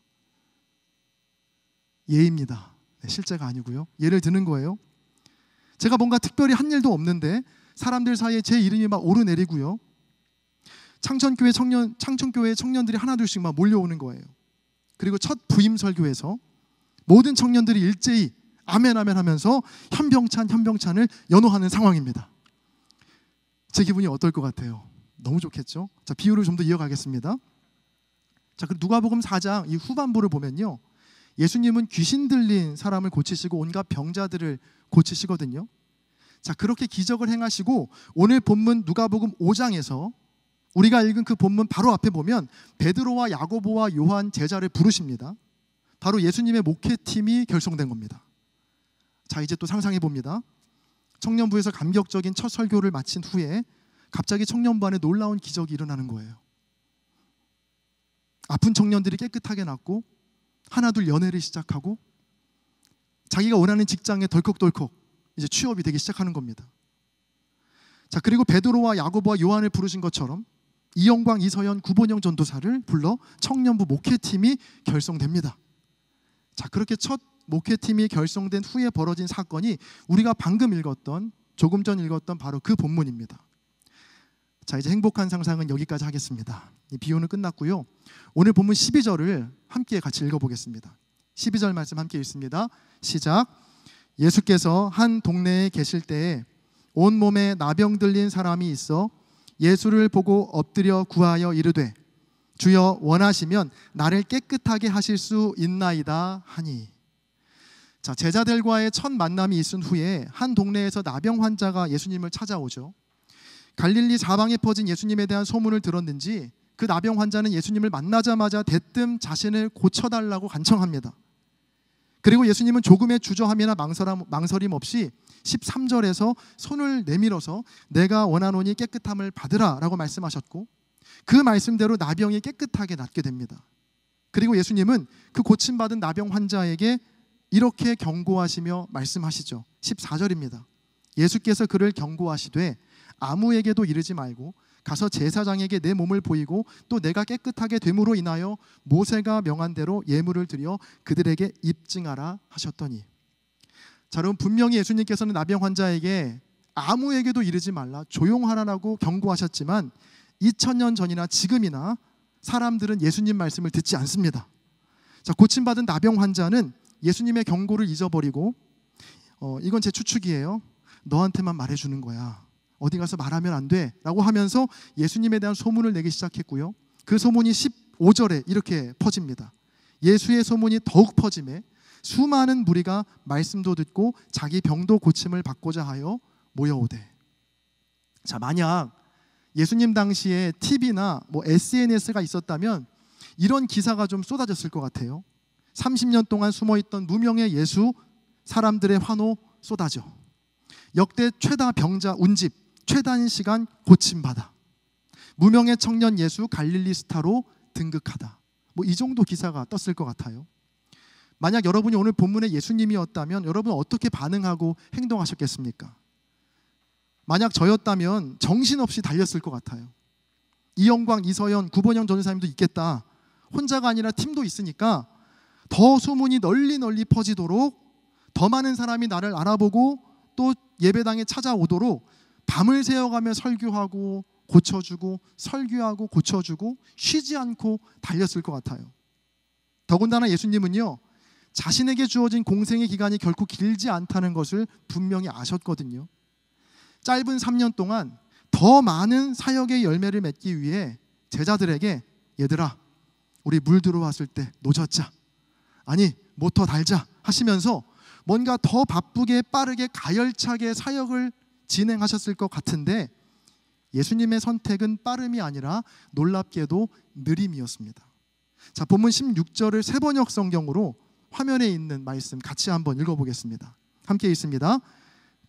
예입니다. 네, 실제가 아니고요. 예를 드는 거예요. 제가 뭔가 특별히 한 일도 없는데 사람들 사이에 제 이름이 막 오르내리고요, 창천교회 청년들이 하나둘씩 막 몰려오는 거예요. 그리고 첫 부임 설교에서 모든 청년들이 일제히 아멘 아멘 하면서 현병찬을 연호하는 상황입니다. 제 기분이 어떨 것 같아요? 너무 좋겠죠? 자, 비유를 좀 더 이어가겠습니다. 자, 그 누가복음 4장 이 후반부를 보면요, 예수님은 귀신 들린 사람을 고치시고 온갖 병자들을 고치시거든요. 자, 그렇게 기적을 행하시고 오늘 본문 누가복음 5장에서 우리가 읽은 그 본문 바로 앞에 보면 베드로와 야고보와 요한 제자를 부르십니다. 바로 예수님의 목회팀이 결성된 겁니다. 자, 이제 또 상상해 봅니다. 청년부에서 감격적인 첫 설교를 마친 후에 갑자기 청년부 안에 놀라운 기적이 일어나는 거예요. 아픈 청년들이 깨끗하게 낫고 하나둘 연애를 시작하고 자기가 원하는 직장에 덜컥덜컥 이제 취업이 되기 시작하는 겁니다. 자, 그리고 베드로와 야고보와 요한을 부르신 것처럼 이영광, 이서연, 구본영 전도사를 불러 청년부 목회팀이 결성됩니다. 자, 그렇게 첫 목회팀이 결성된 후에 벌어진 사건이 우리가 방금 읽었던, 조금 전 읽었던 바로 그 본문입니다. 자, 이제 행복한 상상은 여기까지 하겠습니다. 이 비유는 끝났고요. 오늘 본문 12절을 함께 같이 읽어보겠습니다. 12절 말씀 함께 읽습니다. 시작. 예수께서 한 동네에 계실 때에 온몸에 나병 들린 사람이 있어 예수를 보고 엎드려 구하여 이르되 주여 원하시면 나를 깨끗하게 하실 수 있나이다 하니. 자, 제자들과의 첫 만남이 있은 후에 한 동네에서 나병 환자가 예수님을 찾아오죠. 갈릴리 사방에 퍼진 예수님에 대한 소문을 들었는지 그 나병 환자는 예수님을 만나자마자 대뜸 자신을 고쳐달라고 간청합니다. 그리고 예수님은 조금의 주저함이나 망설임 없이 13절에서 손을 내밀어서 내가 원하노니 깨끗함을 받으라 라고 말씀하셨고 그 말씀대로 나병이 깨끗하게 낫게 됩니다. 그리고 예수님은 그 고침받은 나병 환자에게 이렇게 경고하시며 말씀하시죠. 14절입니다. 예수께서 그를 경고하시되 아무에게도 이르지 말고 가서 제사장에게 내 몸을 보이고 또 내가 깨끗하게 됨으로 인하여 모세가 명한 대로 예물을 드려 그들에게 입증하라 하셨더니. 자, 여러분, 분명히 예수님께서는 나병 환자에게 아무에게도 이르지 말라, 조용하라라고 경고하셨지만 2000년 전이나 지금이나 사람들은 예수님 말씀을 듣지 않습니다. 자, 고침받은 나병 환자는 예수님의 경고를 잊어버리고 이건 제 추측이에요. 너한테만 말해주는 거야. 어디 가서 말하면 안 돼 라고 하면서 예수님에 대한 소문을 내기 시작했고요. 그 소문이 15절에 이렇게 퍼집니다. 예수의 소문이 더욱 퍼짐에 수많은 무리가 말씀도 듣고 자기 병도 고침을 받고자 하여 모여오되. 자, 만약 예수님 당시에 TV나 SNS가 있었다면 이런 기사가 좀 쏟아졌을 것 같아요. 30년 동안 숨어있던 무명의 예수, 사람들의 환호 쏟아져. 역대 최다 병자 운집, 최단 시간 고침받아. 무명의 청년 예수 갈릴리 스타로 등극하다. 이 정도 기사가 떴을 것 같아요. 만약 여러분이 오늘 본문의 예수님이었다면 여러분 어떻게 반응하고 행동하셨겠습니까? 만약 저였다면 정신없이 달렸을 것 같아요. 이영광, 이서연, 구본영 전도사님도 있겠다. 혼자가 아니라 팀도 있으니까 더 소문이 널리 퍼지도록, 더 많은 사람이 나를 알아보고 또 예배당에 찾아오도록 밤을 새워가며 설교하고 고쳐주고, 설교하고 고쳐주고, 쉬지 않고 달렸을 것 같아요. 더군다나 예수님은요, 자신에게 주어진 공생의 기간이 결코 길지 않다는 것을 분명히 아셨거든요. 짧은 3년 동안 더 많은 사역의 열매를 맺기 위해 제자들에게, 얘들아, 우리 물 들어왔을 때 노젓자, 아니 모터 달자 하시면서 뭔가 더 바쁘게 빠르게 가열차게 사역을 진행하셨을 것 같은데, 예수님의 선택은 빠름이 아니라 놀랍게도 느림이었습니다. 자, 본문 16절을 세번역 성경으로 화면에 있는 말씀 같이 한번 읽어보겠습니다. 함께 읽습니다.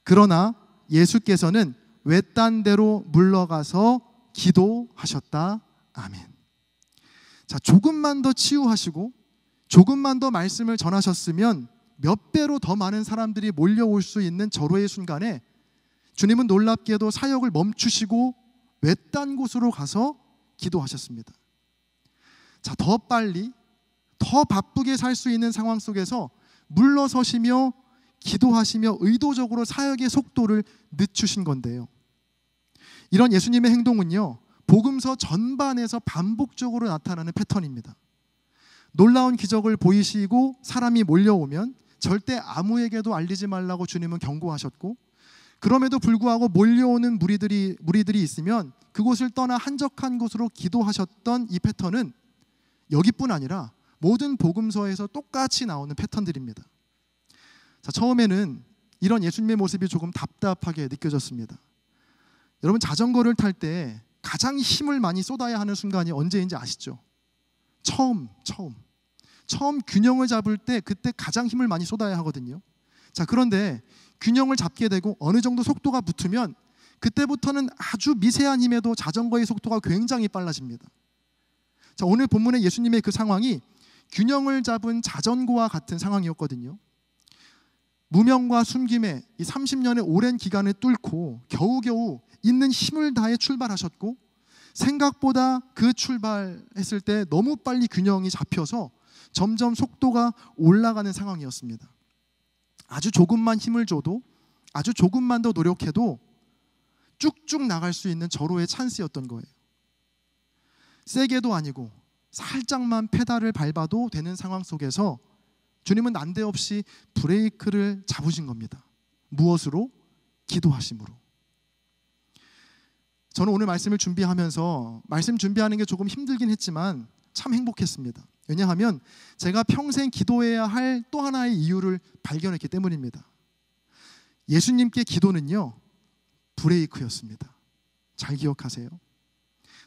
그러나 예수께서는 외딴 데로 물러가서 기도하셨다. 아멘. 자, 조금만 더 치유하시고 조금만 더 말씀을 전하셨으면 몇 배로 더 많은 사람들이 몰려올 수 있는 절호의 순간에 주님은 놀랍게도 사역을 멈추시고 외딴 곳으로 가서 기도하셨습니다. 자, 더 빨리, 더 바쁘게 살 수 있는 상황 속에서 물러서시며 기도하시며 의도적으로 사역의 속도를 늦추신 건데요. 이런 예수님의 행동은요, 복음서 전반에서 반복적으로 나타나는 패턴입니다. 놀라운 기적을 보이시고 사람이 몰려오면 절대 아무에게도 알리지 말라고 주님은 경고하셨고, 그럼에도 불구하고 몰려오는 무리들이 있으면 그곳을 떠나 한적한 곳으로 기도하셨던 이 패턴은 여기뿐 아니라 모든 복음서에서 똑같이 나오는 패턴들입니다. 자, 처음에는 이런 예수님의 모습이 조금 답답하게 느껴졌습니다. 여러분, 자전거를 탈 때 가장 힘을 많이 쏟아야 하는 순간이 언제인지 아시죠? 처음 균형을 잡을 때 그때 가장 힘을 많이 쏟아야 하거든요. 자, 그런데 균형을 잡게 되고 어느 정도 속도가 붙으면 그때부터는 아주 미세한 힘에도 자전거의 속도가 굉장히 빨라집니다. 자, 오늘 본문의 예수님의 그 상황이 균형을 잡은 자전거와 같은 상황이었거든요. 무명과 숨김의 이 30년의 오랜 기간을 뚫고 겨우겨우 있는 힘을 다해 출발하셨고, 생각보다 그 출발했을 때 너무 빨리 균형이 잡혀서 점점 속도가 올라가는 상황이었습니다. 아주 조금만 힘을 줘도, 아주 조금만 더 노력해도 쭉쭉 나갈 수 있는 절호의 찬스였던 거예요. 세게도 아니고 살짝만 페달을 밟아도 되는 상황 속에서 주님은 난데없이 브레이크를 잡으신 겁니다. 무엇으로? 기도하심으로. 저는 오늘 말씀을 준비하면서 말씀 준비하는 게 조금 힘들긴 했지만 참 행복했습니다. 왜냐하면 제가 평생 기도해야 할 또 하나의 이유를 발견했기 때문입니다. 예수님께 기도는요, 브레이크였습니다. 잘 기억하세요.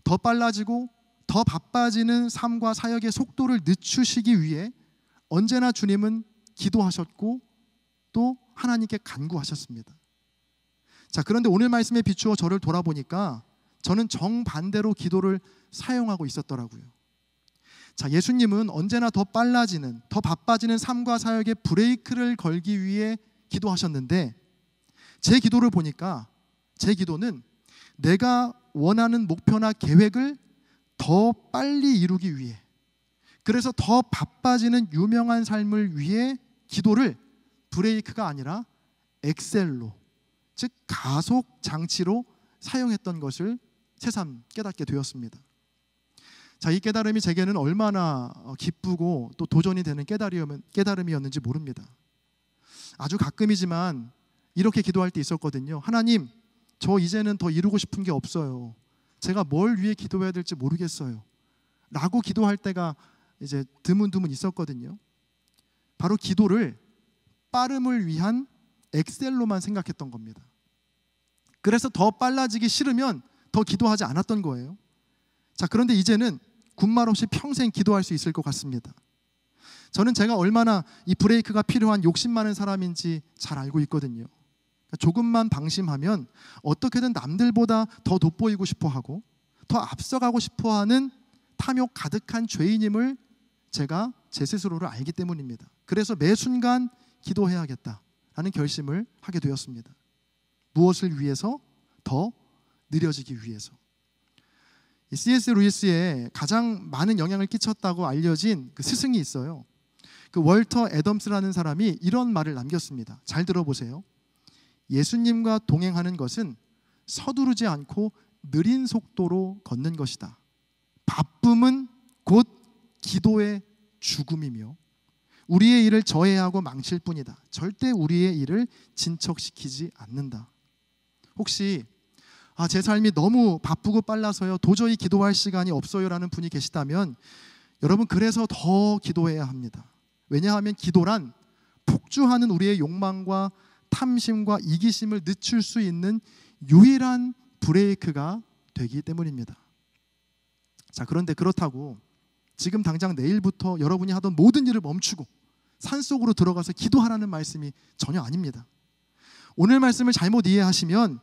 더 빨라지고 더 바빠지는 삶과 사역의 속도를 늦추시기 위해 언제나 주님은 기도하셨고 또 하나님께 간구하셨습니다. 자, 그런데 오늘 말씀에 비추어 저를 돌아보니까 저는 정반대로 기도를 사용하고 있었더라고요. 자, 예수님은 언제나 더 빨라지는, 더 바빠지는 삶과 사역에 브레이크를 걸기 위해 기도하셨는데, 제 기도를 보니까 제 기도는 내가 원하는 목표나 계획을 더 빨리 이루기 위해, 그래서 더 바빠지는 유명한 삶을 위해 기도를 브레이크가 아니라 엑셀로, 즉 가속 장치로 사용했던 것을 새삼 깨닫게 되었습니다. 자, 이 깨달음이 제게는 얼마나 기쁘고 또 도전이 되는 깨달음이었는지 모릅니다. 아주 가끔이지만 이렇게 기도할 때 있었거든요. 하나님, 저 이제는 더 이루고 싶은 게 없어요. 제가 뭘 위해 기도해야 될지 모르겠어요. 라고 기도할 때가 이제 드문드문 있었거든요. 바로 기도를 빠름을 위한 엑셀로만 생각했던 겁니다. 그래서 더 빨라지기 싫으면 더 기도하지 않았던 거예요. 자, 그런데 이제는 군말 없이 평생 기도할 수 있을 것 같습니다. 저는 제가 얼마나 이 브레이크가 필요한 욕심 많은 사람인지 잘 알고 있거든요. 조금만 방심하면 어떻게든 남들보다 더 돋보이고 싶어하고 더 앞서가고 싶어하는 탐욕 가득한 죄인임을 제가 제 스스로를 알기 때문입니다. 그래서 매 순간 기도해야겠다라는 결심을 하게 되었습니다. 무엇을 위해서? 더 느려지기 위해서. C.S. 루이스에 가장 많은 영향을 끼쳤다고 알려진 그 스승이 있어요. 그 월터 애덤스라는 사람이 이런 말을 남겼습니다. 잘 들어보세요. 예수님과 동행하는 것은 서두르지 않고 느린 속도로 걷는 것이다. 바쁨은 곧 기도의 죽음이며 우리의 일을 저해하고 망칠 뿐이다. 절대 우리의 일을 진척시키지 않는다. 혹시 제 삶이 너무 바쁘고 빨라서요, 도저히 기도할 시간이 없어요 라는 분이 계시다면 여러분, 그래서 더 기도해야 합니다. 왜냐하면 기도란 폭주하는 우리의 욕망과 탐심과 이기심을 늦출 수 있는 유일한 브레이크가 되기 때문입니다. 자, 그런데 그렇다고 지금 당장 내일부터 여러분이 하던 모든 일을 멈추고 산속으로 들어가서 기도하라는 말씀이 전혀 아닙니다. 오늘 말씀을 잘못 이해하시면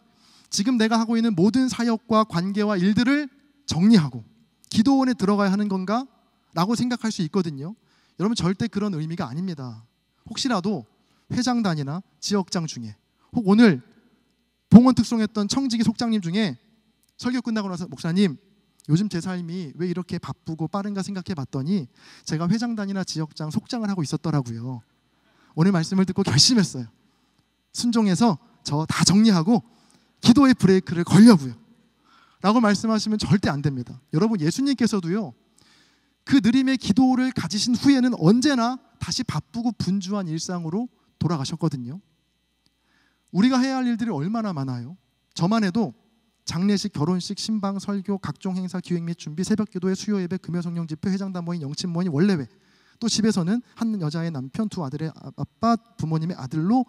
지금 내가 하고 있는 모든 사역과 관계와 일들을 정리하고 기도원에 들어가야 하는 건가? 라고 생각할 수 있거든요. 여러분, 절대 그런 의미가 아닙니다. 혹시라도 회장단이나 지역장 중에, 혹 오늘 봉헌 특송했던 청지기 속장님 중에 설교 끝나고 나서 목사님, 요즘 제 삶이 왜 이렇게 바쁘고 빠른가 생각해 봤더니 제가 회장단이나 지역장, 속장을 하고 있었더라고요. 오늘 말씀을 듣고 결심했어요. 순종해서 저 다 정리하고 기도의 브레이크를 걸려고요 라고 말씀하시면 절대 안 됩니다. 여러분, 예수님께서도요, 그 느림의 기도를 가지신 후에는 언제나 다시 바쁘고 분주한 일상으로 돌아가셨거든요. 우리가 해야 할 일들이 얼마나 많아요. 저만 해도 장례식, 결혼식, 신방, 설교, 각종 행사, 기획 및 준비, 새벽기도회, 수요 예배, 금요 성령 집회, 회장단 모임, 영친 모임, 원래회, 또 집에서는 한 여자의 남편, 두 아들의 아빠, 부모님의 아들로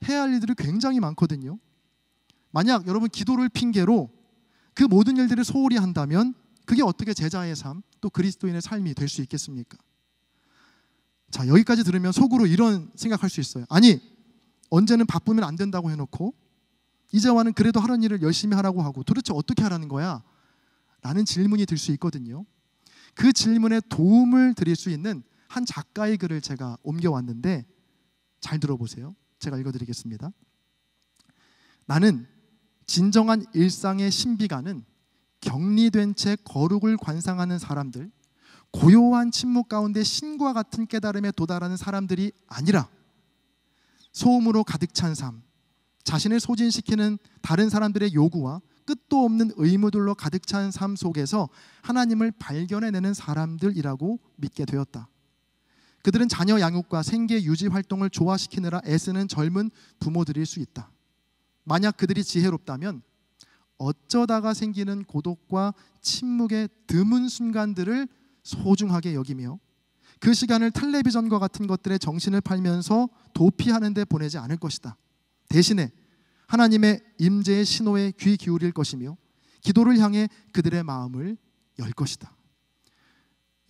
해야 할 일들이 굉장히 많거든요. 만약 여러분 기도를 핑계로 그 모든 일들을 소홀히 한다면 그게 어떻게 제자의 삶, 또 그리스도인의 삶이 될 수 있겠습니까? 자, 여기까지 들으면 속으로 이런 생각할 수 있어요. 아니, 언제는 바쁘면 안 된다고 해놓고 이제와는 그래도 하는 일을 열심히 하라고 하고 도대체 어떻게 하라는 거야? 라는 질문이 들 수 있거든요. 그 질문에 도움을 드릴 수 있는 한 작가의 글을 제가 옮겨왔는데 잘 들어보세요. 제가 읽어드리겠습니다. 나는 진정한 일상의 신비가는 격리된 채 거룩을 관상하는 사람들, 고요한 침묵 가운데 신과 같은 깨달음에 도달하는 사람들이 아니라 소음으로 가득 찬 삶, 자신을 소진시키는 다른 사람들의 요구와 끝도 없는 의무들로 가득 찬 삶 속에서 하나님을 발견해내는 사람들이라고 믿게 되었다. 그들은 자녀 양육과 생계 유지 활동을 조화시키느라 애쓰는 젊은 부모들일 수 있다. 만약 그들이 지혜롭다면 어쩌다가 생기는 고독과 침묵의 드문 순간들을 소중하게 여기며 그 시간을 텔레비전과 같은 것들에 정신을 팔면서 도피하는 데 보내지 않을 것이다. 대신에 하나님의 임재의 신호에 귀 기울일 것이며 기도를 향해 그들의 마음을 열 것이다.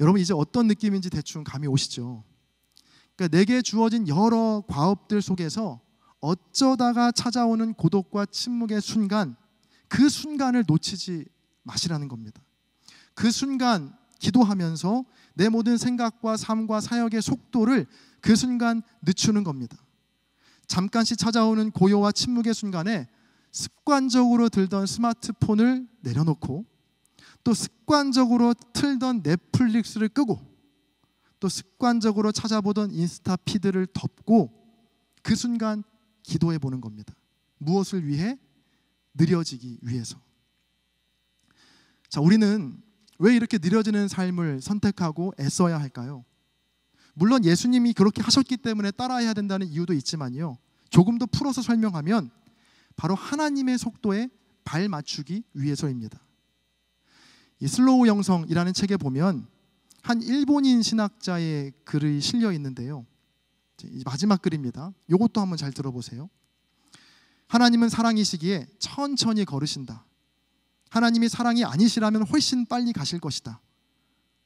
여러분, 이제 어떤 느낌인지 대충 감이 오시죠? 그러니까 내게 주어진 여러 과업들 속에서 어쩌다가 찾아오는 고독과 침묵의 순간, 그 순간을 놓치지 마시라는 겁니다. 그 순간 기도하면서 내 모든 생각과 삶과 사역의 속도를 그 순간 늦추는 겁니다. 잠깐씩 찾아오는 고요와 침묵의 순간에 습관적으로 들던 스마트폰을 내려놓고 또 습관적으로 틀던 넷플릭스를 끄고 또 습관적으로 찾아보던 인스타 피드를 덮고 그 순간 기도해 보는 겁니다. 무엇을 위해? 느려지기 위해서. 자, 우리는 왜 이렇게 느려지는 삶을 선택하고 애써야 할까요? 물론 예수님이 그렇게 하셨기 때문에 따라해야 된다는 이유도 있지만요, 조금 더 풀어서 설명하면 바로 하나님의 속도에 발 맞추기 위해서입니다. 이 슬로우 영성이라는 책에 보면 한 일본인 신학자의 글이 실려 있는데요, 마지막 글입니다. 이것도 한번 잘 들어보세요. 하나님은 사랑이시기에 천천히 걸으신다. 하나님이 사랑이 아니시라면 훨씬 빨리 가실 것이다.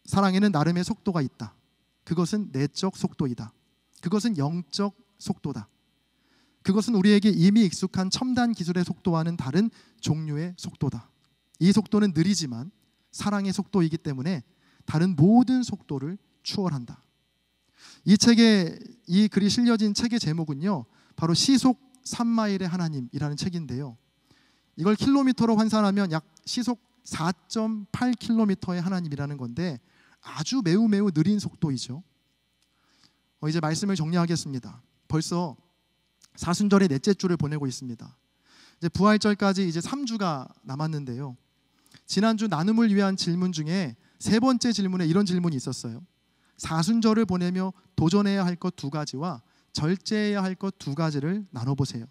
사랑에는 나름의 속도가 있다. 그것은 내적 속도이다. 그것은 영적 속도다. 그것은 우리에게 이미 익숙한 첨단 기술의 속도와는 다른 종류의 속도다. 이 속도는 느리지만 사랑의 속도이기 때문에 다른 모든 속도를 추월한다. 이 글이 실려진 책의 제목은요, 바로 시속 3마일의 하나님이라는 책인데요, 이걸 킬로미터로 환산하면 약 시속 4.8km의 하나님이라는 건데 아주 매우 느린 속도이죠. 이제 말씀을 정리하겠습니다. 벌써 사순절의 넷째 주를 보내고 있습니다. 이제 부활절까지 이제 3주가 남았는데요, 지난주 나눔을 위한 질문 중에 세 번째 질문에 이런 질문이 있었어요. 사순절을 보내며 도전해야 할 것 2가지와 절제해야 할 것 2가지를 나눠보세요.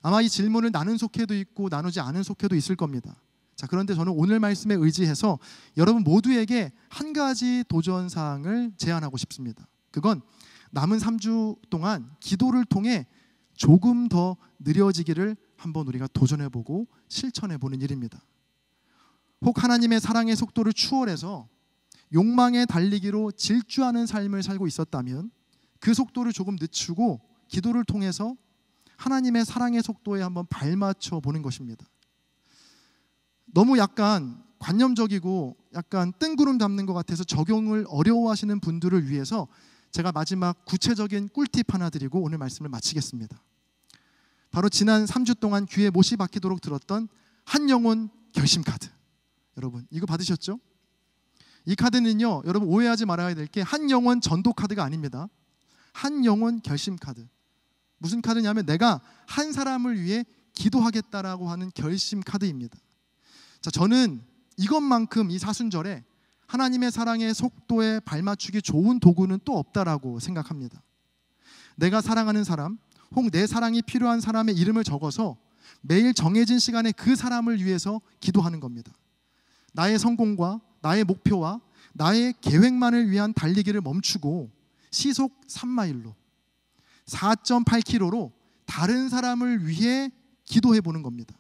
아마 이 질문을 나눈 속회도 있고 나누지 않은 속회도 있을 겁니다. 자, 그런데 저는 오늘 말씀에 의지해서 여러분 모두에게 한 가지 도전사항을 제안하고 싶습니다. 그건 남은 3주 동안 기도를 통해 조금 더 느려지기를 한번 우리가 도전해보고 실천해보는 일입니다. 혹 하나님의 사랑의 속도를 추월해서 욕망에 달리기로 질주하는 삶을 살고 있었다면 그 속도를 조금 늦추고 기도를 통해서 하나님의 사랑의 속도에 한번 발맞춰 보는 것입니다. 너무 약간 관념적이고 약간 뜬구름 잡는 것 같아서 적용을 어려워하시는 분들을 위해서 제가 마지막 구체적인 꿀팁 하나 드리고 오늘 말씀을 마치겠습니다. 바로 지난 3주 동안 귀에 못이 박히도록 들었던 한영혼 결심 카드. 여러분 이거 받으셨죠? 이 카드는요, 여러분 오해하지 말아야 될 게 한영혼 전도 카드가 아닙니다. 한영혼 결심 카드. 무슨 카드냐면 내가 한 사람을 위해 기도하겠다라고 하는 결심 카드입니다. 자, 저는 이것만큼 이 사순절에 하나님의 사랑의 속도에 발맞추기 좋은 도구는 또 없다라고 생각합니다. 내가 사랑하는 사람, 혹 내 사랑이 필요한 사람의 이름을 적어서 매일 정해진 시간에 그 사람을 위해서 기도하는 겁니다. 나의 성공과 나의 목표와 나의 계획만을 위한 달리기를 멈추고 시속 3마일로 4.8km로 다른 사람을 위해 기도해 보는 겁니다.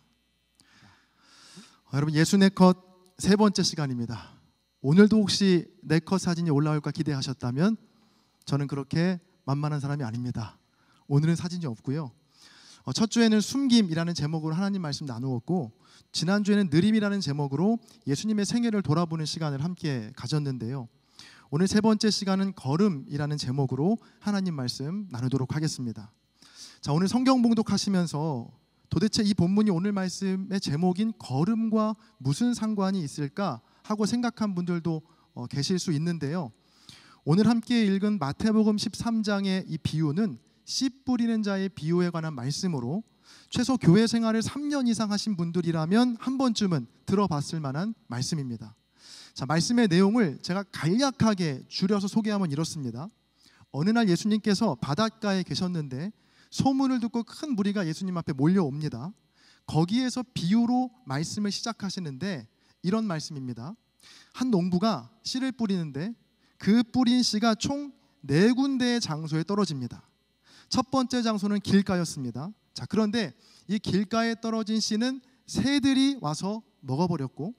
여러분 예수 내 컷 세 번째 시간입니다. 오늘도 혹시 내 컷 사진이 올라올까 기대하셨다면 저는 그렇게 만만한 사람이 아닙니다. 오늘은 사진이 없고요. 첫 주에는 숨김이라는 제목으로 하나님 말씀 나누었고 지난주에는 느림이라는 제목으로 예수님의 생애를 돌아보는 시간을 함께 가졌는데요. 오늘 세 번째 시간은 걸음이라는 제목으로 하나님 말씀 나누도록 하겠습니다. 자, 오늘 성경 봉독하시면서 도대체 이 본문이 오늘 말씀의 제목인 걸음과 무슨 상관이 있을까 하고 생각한 분들도 계실 수 있는데요. 오늘 함께 읽은 마태복음 13장의 이 비유는 씨 뿌리는 자의 비유에 관한 말씀으로 최소 교회 생활을 3년 이상 하신 분들이라면 한 번쯤은 들어봤을 만한 말씀입니다. 자, 말씀의 내용을 제가 간략하게 줄여서 소개하면 이렇습니다. 어느 날 예수님께서 바닷가에 계셨는데 소문을 듣고 큰 무리가 예수님 앞에 몰려옵니다. 거기에서 비유로 말씀을 시작하시는데 이런 말씀입니다. 한 농부가 씨를 뿌리는데 그 뿌린 씨가 총 4군데의 장소에 떨어집니다. 첫 번째 장소는 길가였습니다. 자, 그런데 이 길가에 떨어진 씨는 새들이 와서 먹어버렸고,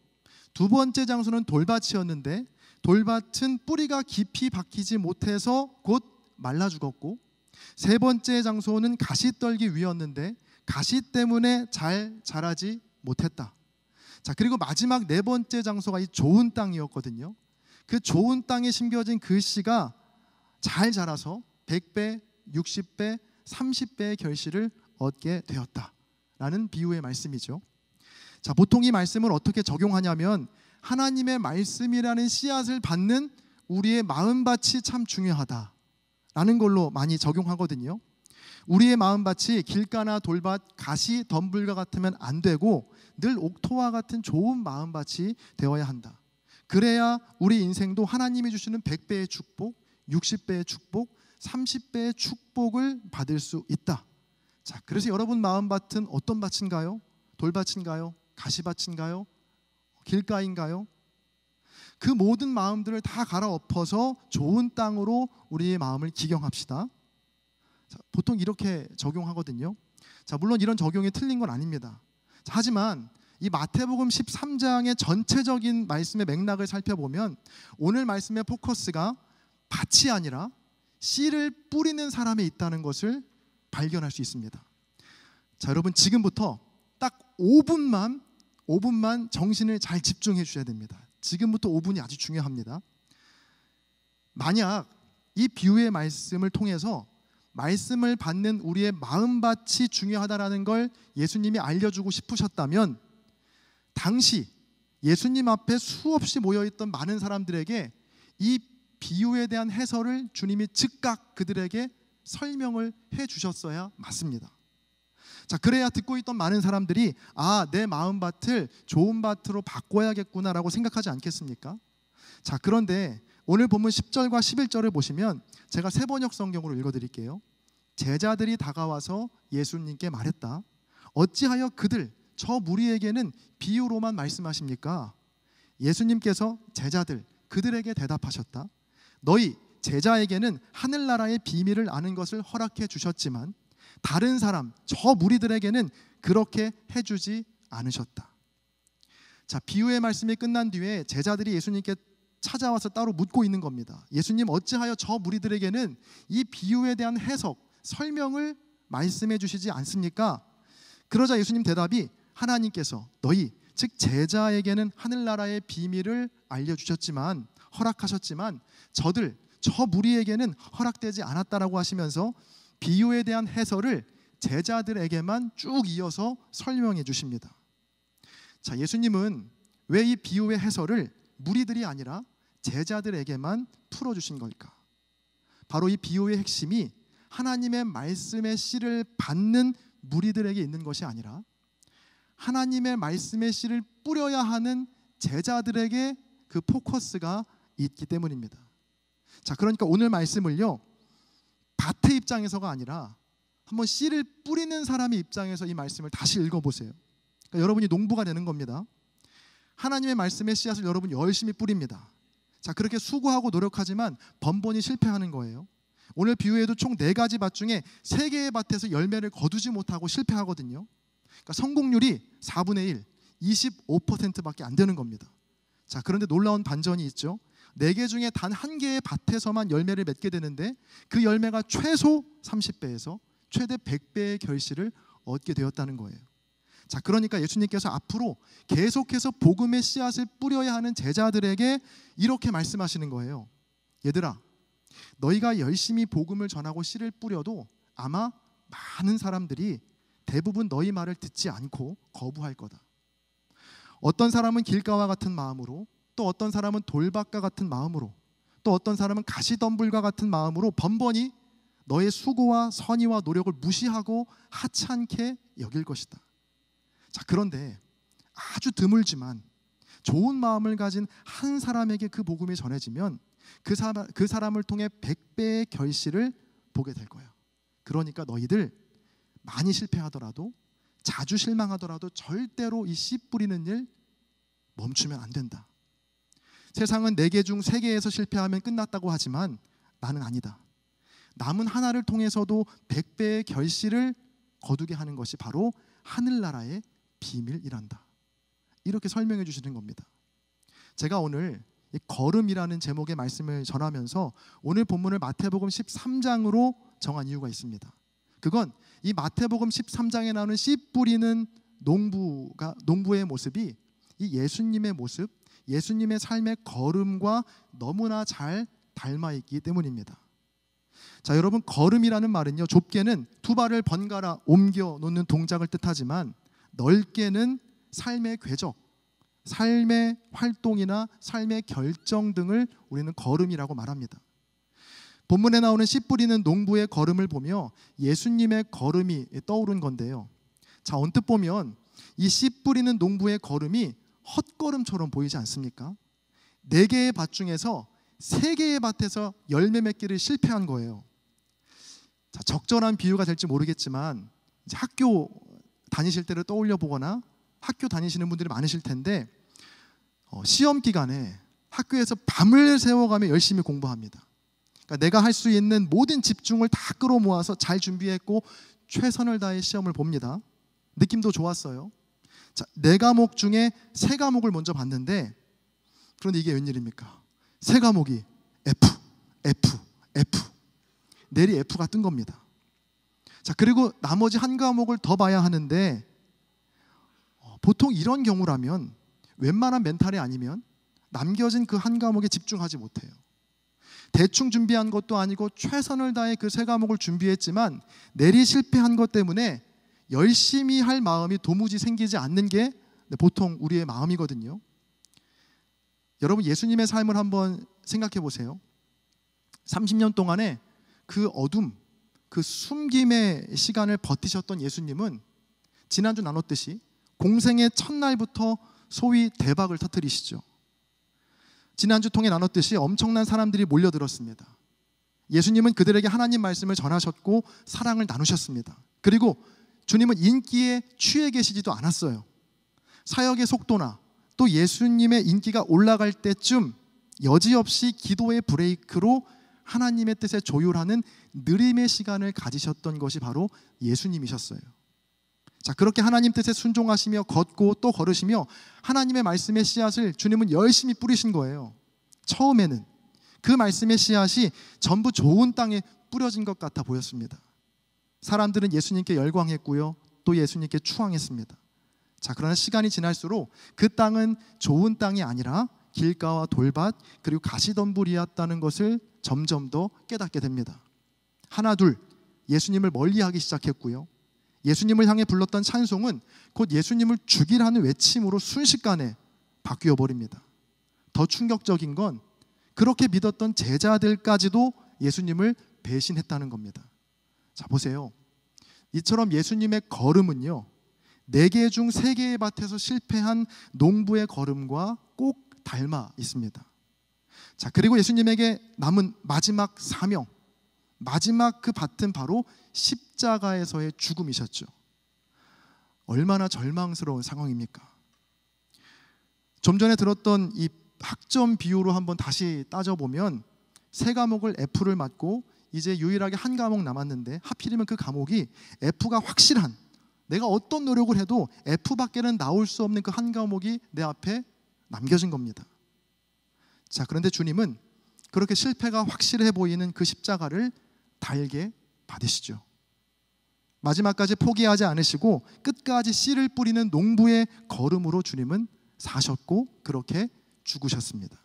두 번째 장소는 돌밭이었는데 돌밭은 뿌리가 깊이 박히지 못해서 곧 말라 죽었고, 세 번째 장소는 가시떨기 위였는데 가시 때문에 잘 자라지 못했다. 자, 그리고 마지막 네 번째 장소가 이 좋은 땅이었거든요. 그 좋은 땅에 심겨진 그 씨가 잘 자라서 100배, 60배, 30배의 결실을 얻게 되었다라는 비유의 말씀이죠. 자, 보통 이 말씀을 어떻게 적용하냐면 하나님의 말씀이라는 씨앗을 받는 우리의 마음밭이 참 중요하다라는 걸로 많이 적용하거든요. 우리의 마음밭이 길가나 돌밭, 가시, 덤불과 같으면 안 되고 늘 옥토와 같은 좋은 마음밭이 되어야 한다. 그래야 우리 인생도 하나님이 주시는 100배의 축복, 60배의 축복, 30배의 축복을 받을 수 있다. 자, 그래서 여러분 마음밭은 어떤 밭인가요? 돌밭인가요? 가시밭인가요? 길가인가요? 그 모든 마음들을 다 갈아엎어서 좋은 땅으로 우리의 마음을 기경합시다. 자, 보통 이렇게 적용하거든요. 자, 물론 이런 적용이 틀린 건 아닙니다. 자, 하지만 이 마태복음 13장의 전체적인 말씀의 맥락을 살펴보면 오늘 말씀의 포커스가 밭이 아니라 씨를 뿌리는 사람에 있다는 것을 발견할 수 있습니다. 자, 여러분 지금부터 딱 5분만 정신을 잘 집중해 주셔야 됩니다. 지금부터 5분이 아주 중요합니다. 만약 이 비유의 말씀을 통해서 말씀을 받는 우리의 마음밭이 중요하다라는 걸 예수님이 알려주고 싶으셨다면 당시 예수님 앞에 수없이 모여있던 많은 사람들에게 이 비유에 대한 해설을 주님이 즉각 그들에게 설명을 해 주셨어야 맞습니다. 자, 그래야 듣고 있던 많은 사람들이 내 마음밭을 좋은 밭으로 바꿔야겠구나라고 생각하지 않겠습니까? 자, 그런데 오늘 본문 10절과 11절을 보시면 제가 세번역 성경으로 읽어드릴게요. 제자들이 다가와서 예수님께 말했다. 어찌하여 저 무리에게는 비유로만 말씀하십니까? 예수님께서 그들에게 대답하셨다. 너희 제자에게는 하늘나라의 비밀을 아는 것을 허락해 주셨지만 다른 저 무리들에게는 그렇게 해주지 않으셨다. 자, 비유의 말씀이 끝난 뒤에 제자들이 예수님께 찾아와서 따로 묻고 있는 겁니다. 예수님, 어찌하여 저 무리들에게는 이 비유에 대한 해석, 설명을 말씀해 주시지 않습니까? 그러자 예수님 대답이 하나님께서 너희 즉 제자에게는 하늘나라의 비밀을 알려주셨지만 허락하셨지만 저 무리에게는 허락되지 않았다라고 하시면서 비유에 대한 해설을 제자들에게만 쭉 이어서 설명해 주십니다. 자, 예수님은 왜 이 비유의 해설을 무리들이 아니라 제자들에게만 풀어주신 걸까? 바로 이 비유의 핵심이 하나님의 말씀의 씨를 받는 무리들에게 있는 것이 아니라 하나님의 말씀의 씨를 뿌려야 하는 제자들에게 그 포커스가 있기 때문입니다. 자, 그러니까 오늘 말씀을요, 밭의 입장에서가 아니라 한번 씨를 뿌리는 사람의 입장에서 이 말씀을 다시 읽어보세요. 그러니까 여러분이 농부가 되는 겁니다. 하나님의 말씀의 씨앗을 여러분이 열심히 뿌립니다. 자, 그렇게 수고하고 노력하지만 번번이 실패하는 거예요. 오늘 비유에도 총 4가지 밭 중에 3개의 밭에서 열매를 거두지 못하고 실패하거든요. 그러니까 성공률이 4분의 1, 25%밖에 안 되는 겁니다. 자, 그런데 놀라운 반전이 있죠. 4개 중에 단 1개의 밭에서만 열매를 맺게 되는데 그 열매가 최소 30배에서 최대 100배의 결실을 얻게 되었다는 거예요. 자, 그러니까 예수님께서 앞으로 계속해서 복음의 씨앗을 뿌려야 하는 제자들에게 이렇게 말씀하시는 거예요. 얘들아, 너희가 열심히 복음을 전하고 씨를 뿌려도 아마 많은 사람들이 대부분 너희 말을 듣지 않고 거부할 거다. 어떤 사람은 길가와 같은 마음으로, 또 어떤 사람은 돌밭과 같은 마음으로, 또 어떤 사람은 가시덤불과 같은 마음으로 번번이 너의 수고와 선의와 노력을 무시하고 하찮게 여길 것이다. 자, 그런데 아주 드물지만 좋은 마음을 가진 한 사람에게 그 복음이 전해지면 그 사람을 통해 100배의 결실을 보게 될 거야. 그러니까 너희들 많이 실패하더라도, 자주 실망하더라도 절대로 이 씨 뿌리는 일 멈추면 안 된다. 세상은 4개 중 3개에서 실패하면 끝났다고 하지만 나는 아니다. 남은 하나를 통해서도 100배의 결실을 거두게 하는 것이 바로 하늘나라의 비밀이란다. 이렇게 설명해 주시는 겁니다. 제가 오늘 이 걸음이라는 제목의 말씀을 전하면서 오늘 본문을 마태복음 13장으로 정한 이유가 있습니다. 그건 이 마태복음 13장에 나오는 씨 뿌리는 농부의 모습이 이 예수님의 모습, 예수님의 삶의 걸음과 너무나 잘 닮아 있기 때문입니다. 자, 여러분, 걸음이라는 말은요, 좁게는 2발을 번갈아 옮겨 놓는 동작을 뜻하지만 넓게는 삶의 궤적, 삶의 활동이나 삶의 결정 등을 우리는 걸음이라고 말합니다. 본문에 나오는 씨 뿌리는 농부의 걸음을 보며 예수님의 걸음이 떠오른 건데요. 자, 언뜻 보면 이 씨 뿌리는 농부의 걸음이 헛걸음처럼 보이지 않습니까? 4개의 밭 중에서 3개의 밭에서 열매 맺기를 실패한 거예요. 자, 적절한 비유가 될지 모르겠지만 이제 학교 다니실 때를 떠올려 보거나 학교 다니시는 분들이 많으실 텐데 시험 기간에 학교에서 밤을 새워가며 열심히 공부합니다. 그러니까 내가 할 수 있는 모든 집중을 다 끌어모아서 잘 준비했고 최선을 다해 시험을 봅니다. 느낌도 좋았어요. 자, 4과목 중에 3과목을 먼저 봤는데, 그런데 이게 웬일입니까? 3과목이 F, F, F. 내리 F가 뜬 겁니다. 자, 그리고 나머지 1과목을 더 봐야 하는데, 보통 이런 경우라면 웬만한 멘탈이 아니면 남겨진 그 1과목에 집중하지 못해요. 대충 준비한 것도 아니고 최선을 다해 그 3과목을 준비했지만 내리 실패한 것 때문에 열심히 할 마음이 도무지 생기지 않는 게 보통 우리의 마음이거든요. 여러분, 예수님의 삶을 한번 생각해 보세요. 30년 동안에 그 어둠, 그 숨김의 시간을 버티셨던 예수님은 지난주 나눴듯이 공생의 첫날부터 소위 대박을 터뜨리시죠. 지난주 통해 나눴듯이 엄청난 사람들이 몰려들었습니다. 예수님은 그들에게 하나님 말씀을 전하셨고 사랑을 나누셨습니다. 그리고 주님은 인기에 취해 계시지도 않았어요. 사역의 속도나 또 예수님의 인기가 올라갈 때쯤 여지없이 기도의 브레이크로 하나님의 뜻에 조율하는 느림의 시간을 가지셨던 것이 바로 예수님이셨어요. 자, 그렇게 하나님 뜻에 순종하시며 걷고 또 걸으시며 하나님의 말씀의 씨앗을 주님은 열심히 뿌리신 거예요. 처음에는 그 말씀의 씨앗이 전부 좋은 땅에 뿌려진 것 같아 보였습니다. 사람들은 예수님께 열광했고요, 또 예수님께 추앙했습니다. 자, 그러나 시간이 지날수록 그 땅은 좋은 땅이 아니라 길가와 돌밭 그리고 가시덤불이었다는 것을 점점 더 깨닫게 됩니다. 하나 둘 예수님을 멀리하기 시작했고요, 예수님을 향해 불렀던 찬송은 곧 예수님을 죽이라는 외침으로 순식간에 바뀌어 버립니다. 더 충격적인 건 그렇게 믿었던 제자들까지도 예수님을 배신했다는 겁니다. 자, 보세요. 이처럼 예수님의 걸음은요, 4개 중 3개의 밭에서 실패한 농부의 걸음과 꼭 닮아 있습니다. 자, 그리고 예수님에게 남은 마지막 사명, 마지막 그 밭은 바로 십자가에서의 죽음이셨죠. 얼마나 절망스러운 상황입니까? 좀 전에 들었던 이 학점 비율로 한번 다시 따져보면 3과목을 F를 맞고 이제 유일하게 1과목 남았는데 하필이면 그 과목이 F가 확실한, 내가 어떤 노력을 해도 F밖에는 나올 수 없는 그 1과목이 내 앞에 남겨진 겁니다. 자, 그런데 주님은 그렇게 실패가 확실해 보이는 그 십자가를 달게 받으시죠. 마지막까지 포기하지 않으시고 끝까지 씨를 뿌리는 농부의 걸음으로 주님은 사셨고 그렇게 죽으셨습니다.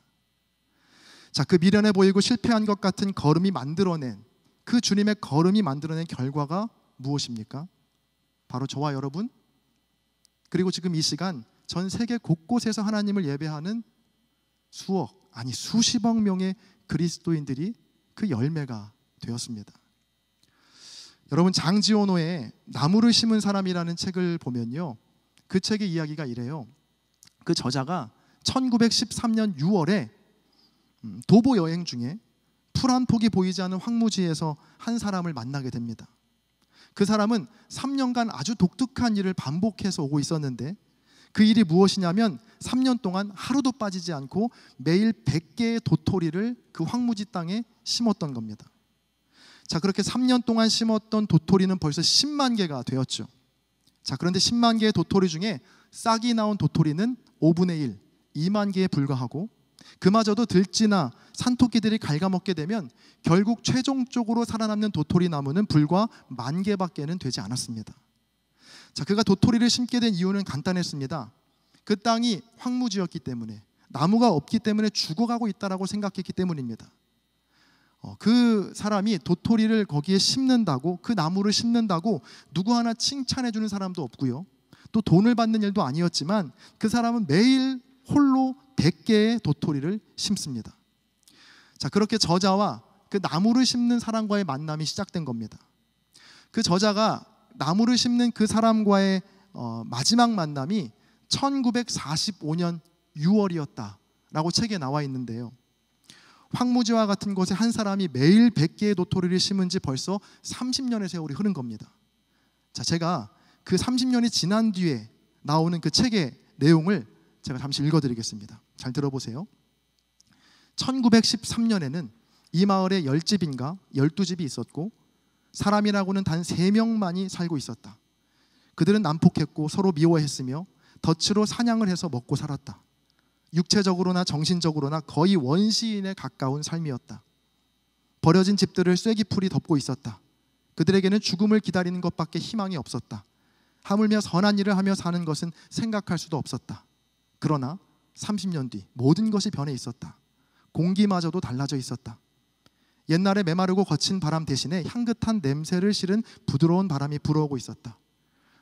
자, 그 미련해 보이고 실패한 것 같은 걸음이 만들어낸, 그 주님의 걸음이 만들어낸 결과가 무엇입니까? 바로 저와 여러분, 그리고 지금 이 시간 전 세계 곳곳에서 하나님을 예배하는 수억, 아니 수십억 명의 그리스도인들이 그 열매가 되었습니다. 여러분, 장지호노의 나무를 심은 사람이라는 책을 보면요, 그 책의 이야기가 이래요. 그 저자가 1913년 6월에 도보 여행 중에 풀 한 폭이 보이지 않는 황무지에서 한 사람을 만나게 됩니다. 그 사람은 3년간 아주 독특한 일을 반복해서 오고 있었는데 그 일이 무엇이냐면 3년 동안 하루도 빠지지 않고 매일 100개의 도토리를 그 황무지 땅에 심었던 겁니다. 자, 그렇게 3년 동안 심었던 도토리는 벌써 10만 개가 되었죠. 자, 그런데 10만 개의 도토리 중에 싹이 나온 도토리는 5분의 1, 2만 개에 불과하고 그마저도 들쥐나 산토끼들이 갉아먹게 되면 결국 최종적으로 살아남는 도토리 나무는 불과 10,000개밖에는 되지 않았습니다. 자, 그가 도토리를 심게 된 이유는 간단했습니다. 그 땅이 황무지였기 때문에, 나무가 없기 때문에 죽어가고 있다라고 생각했기 때문입니다. 그 사람이 도토리를 거기에 심는다고, 그 나무를 심는다고 누구 하나 칭찬해 주는 사람도 없고요, 또 돈을 받는 일도 아니었지만 그 사람은 매일 홀로 100개의 도토리를 심습니다. 자, 그렇게 저자와 그 나무를 심는 사람과의 만남이 시작된 겁니다. 그 저자가 나무를 심는 그 사람과의 마지막 만남이 1945년 6월이었다라고 책에 나와 있는데요, 황무지와 같은 곳에 한 사람이 매일 100개의 도토리를 심은 지 벌써 30년의 세월이 흐른 겁니다. 자, 제가 그 30년이 지난 뒤에 나오는 그 책의 내용을 제가 잠시 읽어드리겠습니다. 잘 들어보세요. 1913년에는 이 마을에 10집인가 12집이 있었고 사람이라고는 단 3명만이 살고 있었다. 그들은 난폭했고 서로 미워했으며 덫으로 사냥을 해서 먹고 살았다. 육체적으로나 정신적으로나 거의 원시인에 가까운 삶이었다. 버려진 집들을 쐐기풀이 덮고 있었다. 그들에게는 죽음을 기다리는 것밖에 희망이 없었다. 하물며 선한 일을 하며 사는 것은 생각할 수도 없었다. 그러나 30년 뒤 모든 것이 변해 있었다. 공기마저도 달라져 있었다. 옛날에 메마르고 거친 바람 대신에 향긋한 냄새를 실은 부드러운 바람이 불어오고 있었다.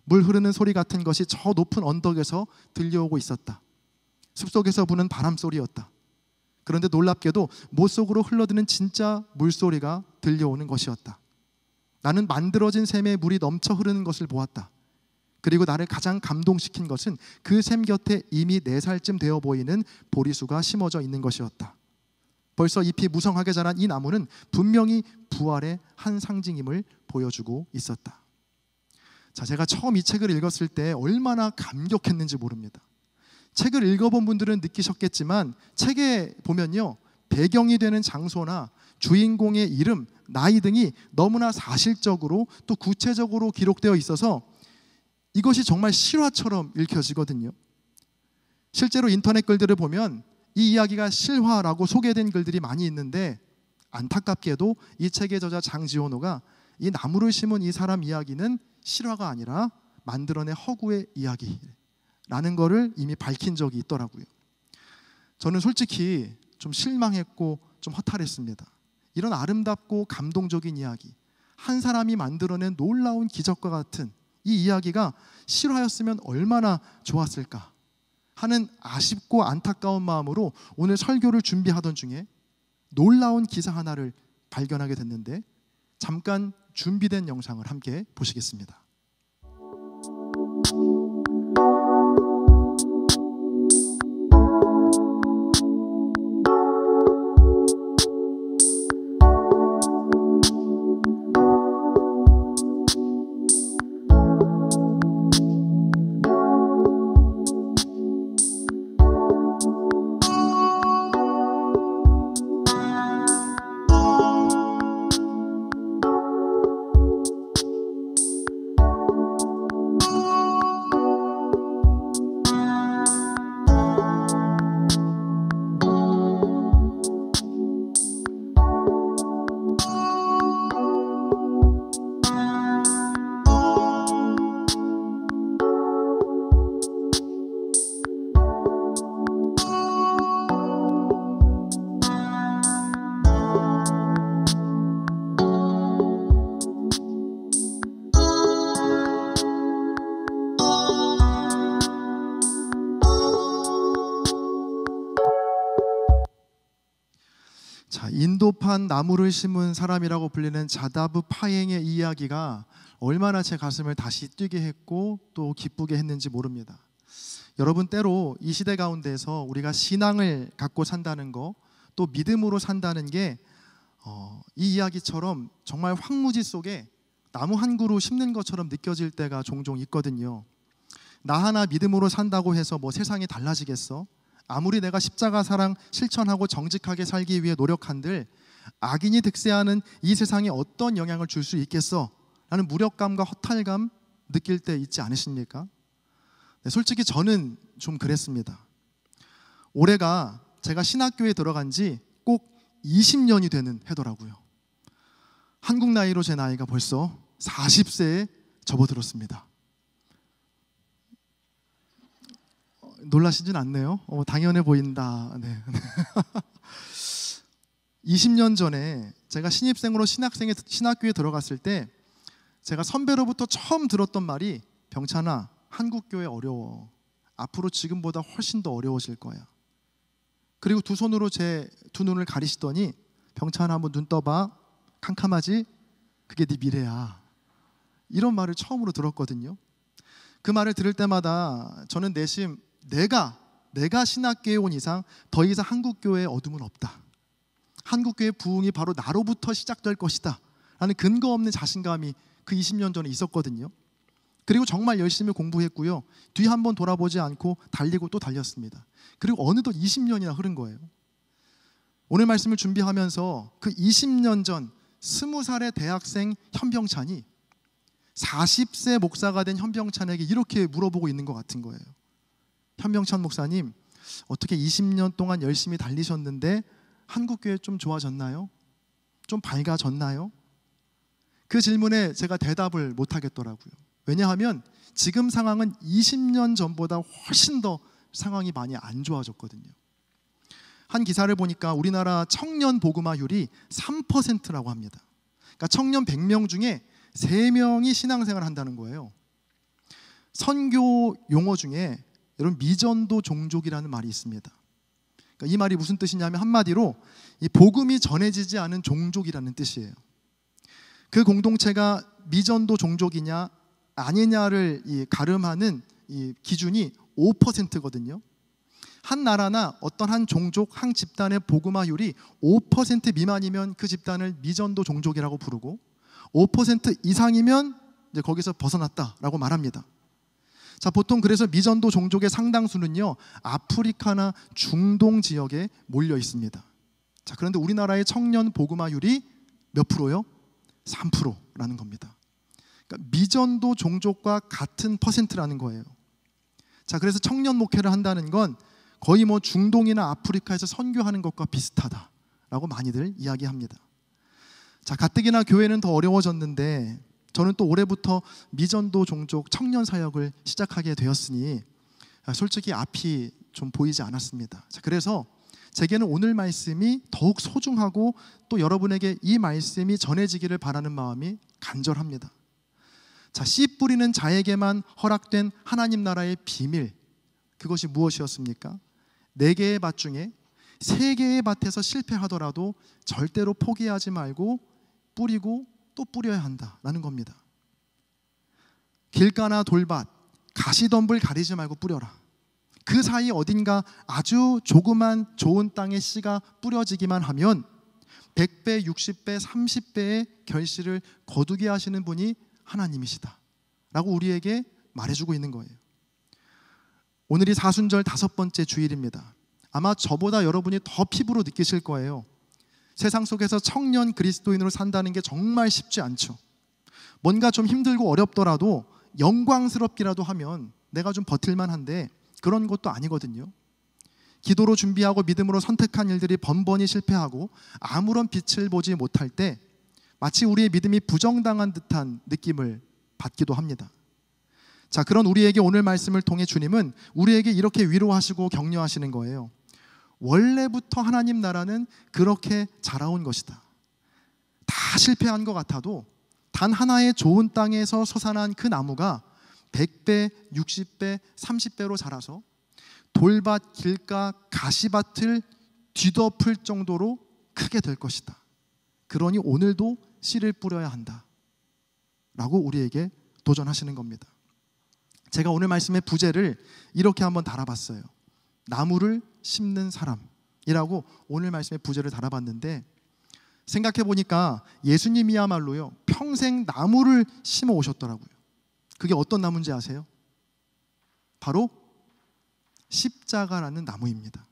물 흐르는 소리 같은 것이 저 높은 언덕에서 들려오고 있었다. 숲속에서 부는 바람 소리였다. 그런데 놀랍게도 못 속으로 흘러드는 진짜 물소리가 들려오는 것이었다. 나는 만들어진 샘에 물이 넘쳐 흐르는 것을 보았다. 그리고 나를 가장 감동시킨 것은 그 샘 곁에 이미 4살쯤 되어 보이는 보리수가 심어져 있는 것이었다. 벌써 잎이 무성하게 자란 이 나무는 분명히 부활의 한 상징임을 보여주고 있었다. 자, 제가 처음 이 책을 읽었을 때 얼마나 감격했는지 모릅니다. 책을 읽어본 분들은 느끼셨겠지만 책에 보면요, 배경이 되는 장소나 주인공의 이름, 나이 등이 너무나 사실적으로 또 구체적으로 기록되어 있어서 이것이 정말 실화처럼 읽혀지거든요. 실제로 인터넷 글들을 보면 이 이야기가 실화라고 소개된 글들이 많이 있는데, 안타깝게도 이 책의 저자 장지호노가 이 나무를 심은 이 사람 이야기는 실화가 아니라 만들어낸 허구의 이야기라는 것을 이미 밝힌 적이 있더라고요. 저는 솔직히 좀 실망했고 좀 허탈했습니다. 이런 아름답고 감동적인 이야기, 한 사람이 만들어낸 놀라운 기적과 같은 이 이야기가 실화였으면 얼마나 좋았을까 하는 아쉽고 안타까운 마음으로 오늘 설교를 준비하던 중에 놀라운 기사 하나를 발견하게 됐는데, 잠깐 준비된 영상을 함께 보시겠습니다. 자, 인도판 나무를 심은 사람이라고 불리는 자다브 파행의 이야기가 얼마나 제 가슴을 다시 뛰게 했고 또 기쁘게 했는지 모릅니다. 여러분, 때로 이 시대 가운데서 우리가 신앙을 갖고 산다는 거, 또 믿음으로 산다는 게 이 이야기처럼 정말 황무지 속에 나무 한 그루 심는 것처럼 느껴질 때가 종종 있거든요. 나 하나 믿음으로 산다고 해서 뭐 세상이 달라지겠어? 아무리 내가 십자가 사랑 실천하고 정직하게 살기 위해 노력한들 악인이 득세하는 이 세상에 어떤 영향을 줄 수 있겠어? 라는 무력감과 허탈감 느낄 때 있지 않으십니까? 네, 솔직히 저는 좀 그랬습니다. 올해가 제가 신학교에 들어간 지 꼭 20년이 되는 해더라고요. 한국 나이로 제 나이가 벌써 40세에 접어들었습니다. 놀라시진 않네요. 당연해 보인다. 네. 20년 전에 제가 신입생으로 신학교에 들어갔을 때 제가 선배로부터 처음 들었던 말이, 병찬아, 한국교회 어려워. 앞으로 지금보다 훨씬 더 어려워질 거야. 그리고 두 손으로 제 두 눈을 가리시더니, 병찬아, 한번 눈 떠봐. 캄캄하지? 그게 네 미래야. 이런 말을 처음으로 들었거든요. 그 말을 들을 때마다 저는 내심 내가 신학교에 온 이상 더 이상 한국교회의 어둠은 없다. 한국교회의 부흥이 바로 나로부터 시작될 것이다 라는 근거 없는 자신감이 그 20년 전에 있었거든요. 그리고 정말 열심히 공부했고요. 뒤 한번 돌아보지 않고 달리고 또 달렸습니다. 그리고 어느덧 20년이나 흐른 거예요. 오늘 말씀을 준비하면서 그 20년 전 20살의 대학생 현병찬이 40세 목사가 된 현병찬에게 이렇게 물어보고 있는 것 같은 거예요. 현명찬 목사님, 어떻게 20년 동안 열심히 달리셨는데 한국교회 좀 좋아졌나요? 좀 밝아졌나요? 그 질문에 제가 대답을 못 하겠더라고요. 왜냐하면 지금 상황은 20년 전보다 훨씬 더 상황이 많이 안 좋아졌거든요. 한 기사를 보니까 우리나라 청년 복음화율이 3%라고 합니다. 그러니까 청년 100명 중에 3명이 신앙생활을 한다는 거예요. 선교 용어 중에 여러분 미전도 종족이라는 말이 있습니다. 그러니까 이 말이 무슨 뜻이냐면 한마디로 이 복음이 전해지지 않은 종족이라는 뜻이에요. 그 공동체가 미전도 종족이냐 아니냐를 가름하는 이 기준이 5%거든요. 한 나라나 어떤 한 종족, 한 집단의 복음화율이 5% 미만이면 그 집단을 미전도 종족이라고 부르고 5% 이상이면 이제 거기서 벗어났다라고 말합니다. 자, 보통 그래서 미전도 종족의 상당수는요 아프리카나 중동 지역에 몰려 있습니다. 자, 그런데 우리나라의 청년 복음화율이 몇 프로요? 3%라는 겁니다. 그러니까 미전도 종족과 같은 퍼센트라는 거예요. 자, 그래서 청년 목회를 한다는 건 거의 뭐 중동이나 아프리카에서 선교하는 것과 비슷하다라고 많이들 이야기합니다. 자, 가뜩이나 교회는 더 어려워졌는데 저는 또 올해부터 미전도 종족 청년 사역을 시작하게 되었으니 솔직히 앞이 좀 보이지 않았습니다. 자, 그래서 제게는 오늘 말씀이 더욱 소중하고 또 여러분에게 이 말씀이 전해지기를 바라는 마음이 간절합니다. 자, 씨 뿌리는 자에게만 허락된 하나님 나라의 비밀, 그것이 무엇이었습니까? 4개의 밭 중에 3개의 밭에서 실패하더라도 절대로 포기하지 말고 뿌리고 또 뿌려야 한다라는 겁니다. 길가나 돌밭, 가시덤불 가리지 말고 뿌려라. 그 사이 어딘가 아주 조그만 좋은 땅에 씨가 뿌려지기만 하면 100배, 60배, 30배의 결실을 거두게 하시는 분이 하나님이시다 라고 우리에게 말해주고 있는 거예요. 오늘이 사순절 5번째 주일입니다. 아마 저보다 여러분이 더 피부로 느끼실 거예요. 세상 속에서 청년 그리스도인으로 산다는 게 정말 쉽지 않죠. 뭔가 좀 힘들고 어렵더라도 영광스럽기라도 하면 내가 좀 버틸만 한데 그런 것도 아니거든요. 기도로 준비하고 믿음으로 선택한 일들이 번번이 실패하고 아무런 빛을 보지 못할 때 마치 우리의 믿음이 부정당한 듯한 느낌을 받기도 합니다. 자, 그런 우리에게 오늘 말씀을 통해 주님은 우리에게 이렇게 위로하시고 격려하시는 거예요. 원래부터 하나님 나라는 그렇게 자라온 것이다. 다 실패한 것 같아도 단 하나의 좋은 땅에서 솟아난 그 나무가 100배, 60배, 30배로 자라서 돌밭, 길가, 가시밭을 뒤덮을 정도로 크게 될 것이다. 그러니 오늘도 씨를 뿌려야 한다 라고 우리에게 도전하시는 겁니다. 제가 오늘 말씀의 부제를 이렇게 한번 달아봤어요. 나무를 심는 사람이라고 오늘 말씀의 부제를 달아봤는데 생각해 보니까 예수님이야말로요 평생 나무를 심어 오셨더라고요. 그게 어떤 나무인지 아세요? 바로 십자가라는 나무입니다.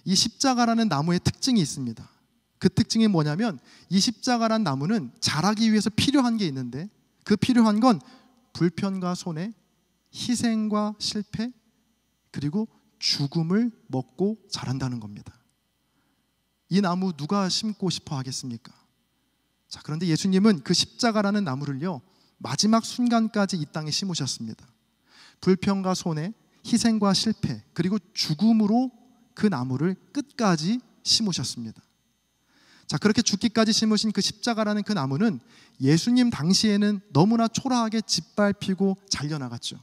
이 십자가라는 나무의 특징이 있습니다. 그 특징이 뭐냐면 이 십자가라는 나무는 자라기 위해서 필요한 게 있는데 그 필요한 건 불편과 손해, 희생과 실패, 그리고 죽음을 먹고 자란다는 겁니다. 이 나무 누가 심고 싶어 하겠습니까? 자, 그런데 예수님은 그 십자가라는 나무를요 마지막 순간까지 이 땅에 심으셨습니다. 불편과 손해, 희생과 실패, 그리고 죽음으로 그 나무를 끝까지 심으셨습니다. 자, 그렇게 죽기까지 심으신 그 십자가라는 그 나무는 예수님 당시에는 너무나 초라하게 짓밟히고 잘려나갔죠.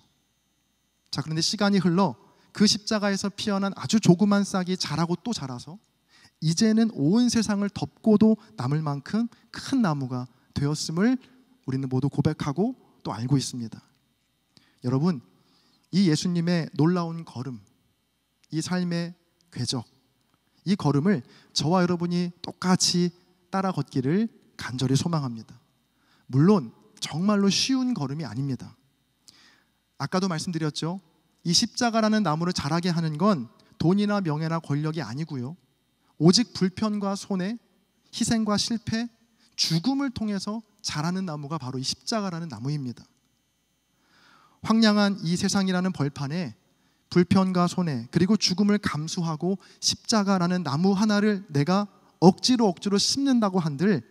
자, 그런데 시간이 흘러 그 십자가에서 피어난 아주 조그만 싹이 자라고 또 자라서 이제는 온 세상을 덮고도 남을 만큼 큰 나무가 되었음을 우리는 모두 고백하고 또 알고 있습니다. 여러분, 이 예수님의 놀라운 걸음, 이 삶의 궤적, 이 걸음을 저와 여러분이 똑같이 따라 걷기를 간절히 소망합니다. 물론 정말로 쉬운 걸음이 아닙니다. 아까도 말씀드렸죠. 이 십자가라는 나무를 자라게 하는 건 돈이나 명예나 권력이 아니고요. 오직 불편과 손해, 희생과 실패, 죽음을 통해서 자라는 나무가 바로 이 십자가라는 나무입니다. 황량한 이 세상이라는 벌판에 불편과 손해 그리고 죽음을 감수하고 십자가라는 나무 하나를 내가 억지로 심는다고 한들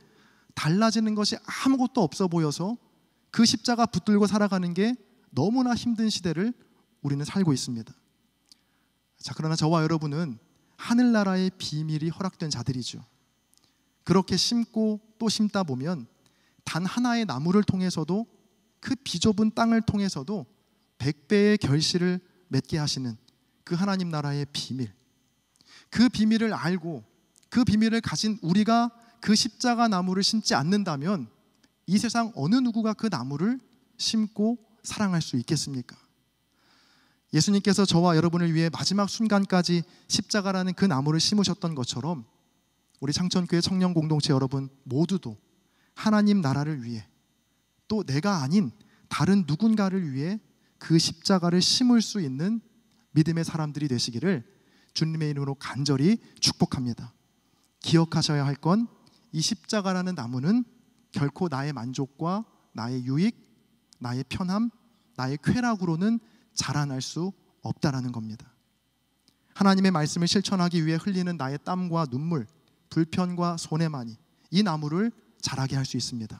달라지는 것이 아무것도 없어 보여서 그 십자가 붙들고 살아가는 게 너무나 힘든 시대를 우리는 살고 있습니다. 자, 그러나 저와 여러분은 하늘나라의 비밀이 허락된 자들이죠. 그렇게 심고 또 심다 보면 단 하나의 나무를 통해서도 그 비좁은 땅을 통해서도 100배의 결실을 맺게 하시는 그 하나님 나라의 비밀, 그 비밀을 알고 그 비밀을 가진 우리가 그 십자가 나무를 심지 않는다면 이 세상 어느 누구가 그 나무를 심고 사랑할 수 있겠습니까? 예수님께서 저와 여러분을 위해 마지막 순간까지 십자가라는 그 나무를 심으셨던 것처럼 우리 창천교회 청년 공동체 여러분 모두도 하나님 나라를 위해 또 내가 아닌 다른 누군가를 위해 그 십자가를 심을 수 있는 믿음의 사람들이 되시기를 주님의 이름으로 간절히 축복합니다. 기억하셔야 할 건 이 십자가라는 나무는 결코 나의 만족과 나의 유익, 나의 편함, 나의 쾌락으로는 자라날 수 없다라는 겁니다. 하나님의 말씀을 실천하기 위해 흘리는 나의 땀과 눈물, 불편과 손해만이 이 나무를 자라게 할 수 있습니다.